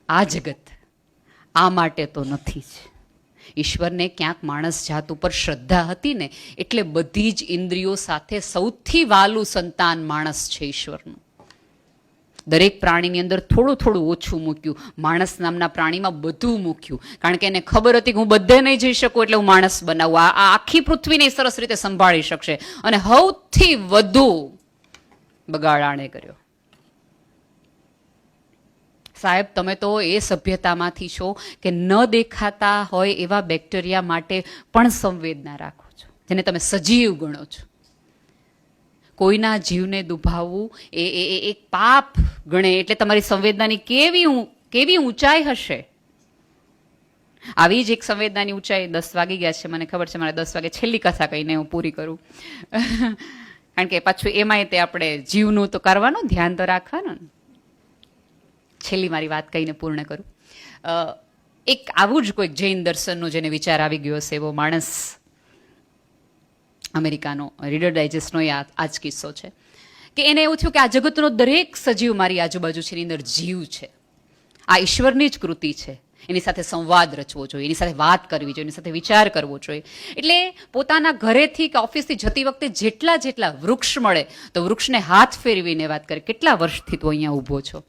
આ જગત આ માટે તો નથી જ. ઈશ્વરને ક્યાંક માણસ જાત ઉપર શ્રદ્ધા હતી ને એટલે બધી જ ઇન્દ્રિયો સાથે સૌથી વાલું સંતાન માણસ છે ઈશ્વરનું. દરેક પ્રાણીની અંદર થોડું થોડું ઓછું મૂક્યું, માણસ નામના પ્રાણીમાં બધું મૂક્યું, કારણ કે એને ખબર હતી કે હું બધે નહીં જઈ શકું એટલે હું માણસ બનાવું, આ આખી પૃથ્વીને સરસ રીતે સંભાળી શકશે. અને સૌથી વધુ બગાડ આણે કર્યો. સાહેબ તમે તો એ સભ્યતામાંથી છો કે ન દેખાતા હોય એવા બેક્ટેરિયા માટે પણ સંવેદના રાખો છો, જેને તમે સજીવ ગણો છો. કોઈના જીવને દુભાવવું એ એક પાપ ગણે એટલે તમારી સંવેદનાની કેવી ઊંચાઈ હશે. આવી જ એક સંવેદનાની ઊંચાઈ 10 વાગી ગયા છે, મને ખબર છે મારે 10 વાગે છેલ્લી કથા કહીને હું પૂરી કરું, કારણ કે પાછું એમાંય તે આપણે જીવનું તો કરવાનું, ધ્યાન તો રાખવાનું. છેલ્લી મારી વાત કહીને પૂર્ણ કરું. એક આવું જ કોઈક જૈન દર્શનનો જેને વિચાર આવી ગયો હશે એવો માણસ અમેરિકાનો, રીડર ડાયજેસ્ટનો આ જ કિસ્સો છે કે એને એવું થયું કે આ જગતનો દરેક સજીવ મારી આજુબાજુ છે, એની અંદર જીવ છે, આ ઈશ્વરની જ કૃતિ છે, એની સાથે સંવાદ રચવો જોઈએ, એની સાથે વાત કરવી જોઈએ, એની સાથે વિચાર કરવો જોઈએ. એટલે પોતાના ઘરેથી કે ઓફિસથી જતી વખતે જેટલા વૃક્ષ મળે તો વૃક્ષને હાથ ફેરવીને વાત કરે, કેટલા વર્ષથી તું અહીંયા ઊભો છો?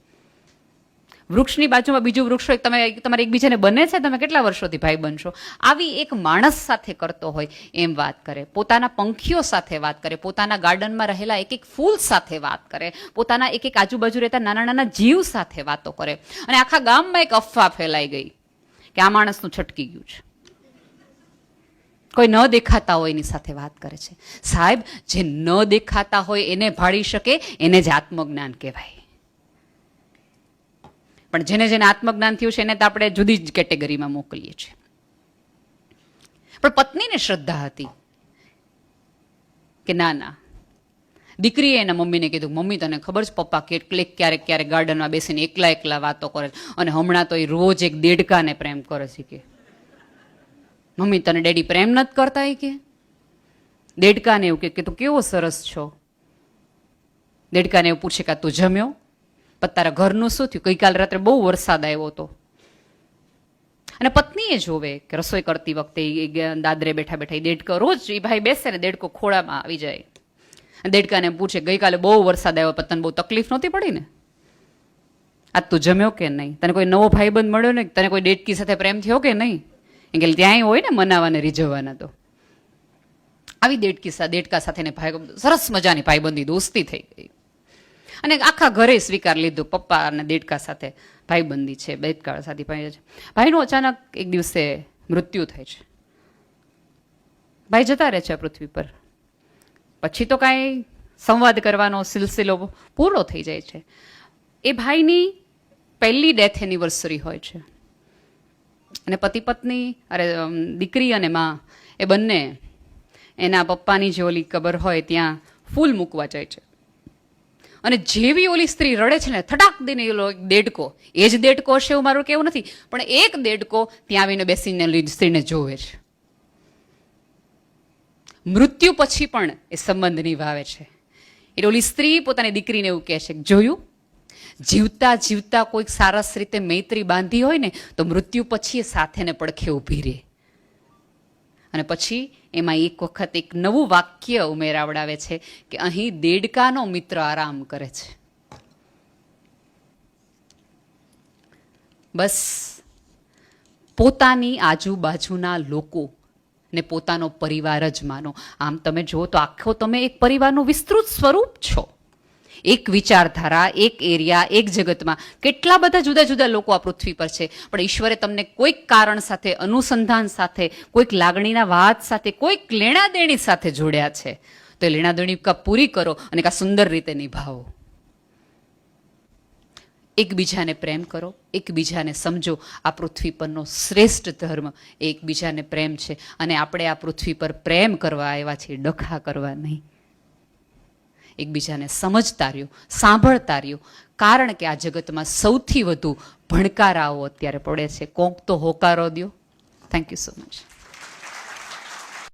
વૃક્ષની બાજુમાં બીજું વૃક્ષ હોય, તમારે એકબીજાને બને છે, તમે કેટલા વર્ષોથી ભાઈ બનશો? આવી એક માણસ સાથે કરતો હોય એમ વાત કરે, પોતાના પંખીઓ સાથે વાત કરે, પોતાના ગાર્ડનમાં રહેલા એક ફૂલ સાથે વાત કરે, પોતાના એક આજુબાજુ રહેતા નાના જીવ સાથે વાતો કરે. અને આખા ગામમાં એક અફવા ફેલાઈ ગઈ કે આ માણસનું છટકી ગયું છે, કોઈ ન દેખાતા હોય એની સાથે વાત કરે છે. સાહેબ જે ન દેખાતા હોય એને ભાળી શકે એને જ આત્મજ્ઞાન કહેવાય. પણ જેને આત્મજ્ઞાન થયું છે એને તો આપણે જુદી જ કેટેગરીમાં મોકલીએ છીએ. પણ પત્નીને શ્રદ્ધા હતી કે ના દીકરીએ એના મમ્મીને કીધું, મમ્મી તને ખબર છે પપ્પા ક્યારેક ક્યારેક ગાર્ડનમાં બેસીને એકલા વાતો કરે છે, અને હમણાં તો એ રોજ એક દેડકાને પ્રેમ કરે છે કે મમ્મી તને ડેડી પ્રેમ નથી કરતા એ કે દેડકાને એવું કે તું કેવો સરસ છો. દેડકાને એવું પૂછે કે તું જમ્યો, પણ તારા ઘરનું શું થયું, ગઈકાલ રાત્રે બહુ વરસાદ આવ્યો હતો. અને પત્નીએ જોવે કે રસોઈ કરતી વખતે દાદરે બેઠા બેઠા એ દેડકો રોજ એ ભાઈ બેસે ને દેડકો ખોળામાં આવી જાય. દેડકાને પૂછે ગઈકાલે બહુ વરસાદ આવ્યો પણ તને બહુ તકલીફ નહોતી પડી ને, આજ તું જમ્યો કે નહીં, તને કોઈ નવો ભાઈબંધ મળ્યો ને, તને કોઈ દેડકી સાથે પ્રેમ થયો કે નહીં. એ કે ત્યાંય હોય ને મનાવાને રીઝવવાના. તો આવી દેડકા સાથે સરસ મજાની ભાઈબંધી દોસ્તી થઈ ગઈ, અને આખા ઘરે સ્વીકાર લીધું પપ્પા અને દેડકા સાથે ભાઈબંધી છે, દેડકા સાથે ભાઈ છે. ભાઈનું અચાનક એક દિવસે મૃત્યુ થાય છે. ભાઈ જતા રહે છે પૃથ્વી પર. પછી તો કાંઈ સંવાદ કરવાનો સિલસિલો પૂરો થઈ જાય છે. એ ભાઈની પહેલી ડેથ એનિવર્સરી હોય છે, અને પતિ પત્ની દીકરી અને માં એ બંને એના પપ્પાની જે ઓલી કબર હોય ત્યાં ફૂલ મૂકવા જાય છે. અને જેવી ઓલી સ્ત્રી રડે છે ને, થટાક દઈને એલો એક દેડકો, એ જ દેડકો હશે એવું મારું કેવું નથી, પણ એક દેડકો ત્યાં આવીને બેસીને સ્ત્રીને જોવે છે. મૃત્યુ પછી પણ એ સંબંધ નિભાવે છે. એટલે ઓલી સ્ત્રી પોતાની દીકરીને એવું કહે છે, જોયું, જીવતા જીવતા કોઈક સરસ રીતે મૈત્રી બાંધી હોય ને તો મૃત્યુ પછી એ સાથે ને પડખે ઊભી રહે. અને પછી એમાં એક વખત એક નવું વાક્ય ઉમેરાવડાવે છે કે અહીં દેડકાનો મિત્ર આરામ કરે છે. બસ પોતાની આજુબાજુના લોકો ને પોતાનો પરિવાર જ માનો. આમ તમે જુઓ તો આખો તમે એક પરિવારનું વિસ્તૃત સ્વરૂપ છો. એક વિચારધારા, એક એરિયા, એક જગતમાં કેટલા બધા જુદા જુદા લોકો આ પૃથ્વી પર છે, પણ ઈશ્વરે તમને કોઈક કારણ સાથે, અનુસંધાન સાથે, કોઈક લાગણીના વાત સાથે, કોઈક લેણાદેણી સાથે જોડ્યા છે. તો એ લેણાદેણી પૂરી કરો અને કા સુંદર રીતે નિભાવો. એકબીજાને પ્રેમ કરો, એકબીજાને સમજો. આ પૃથ્વી પરનો શ્રેષ્ઠ ધર્મ એ એકબીજાને પ્રેમ છે, અને આપણે આ પૃથ્વી પર પ્રેમ કરવા આવ્યા છીએ, ડખા કરવા નહીં. એકબીજાને સમજતા રહ્યો, સાંભળતા રહ્યો, કારણ કે આ જગતમાં સૌથી વધુ ભણકારાઓ અત્યારે પડે છે. કોક તો હોકારો દ્યો. Thank you so much.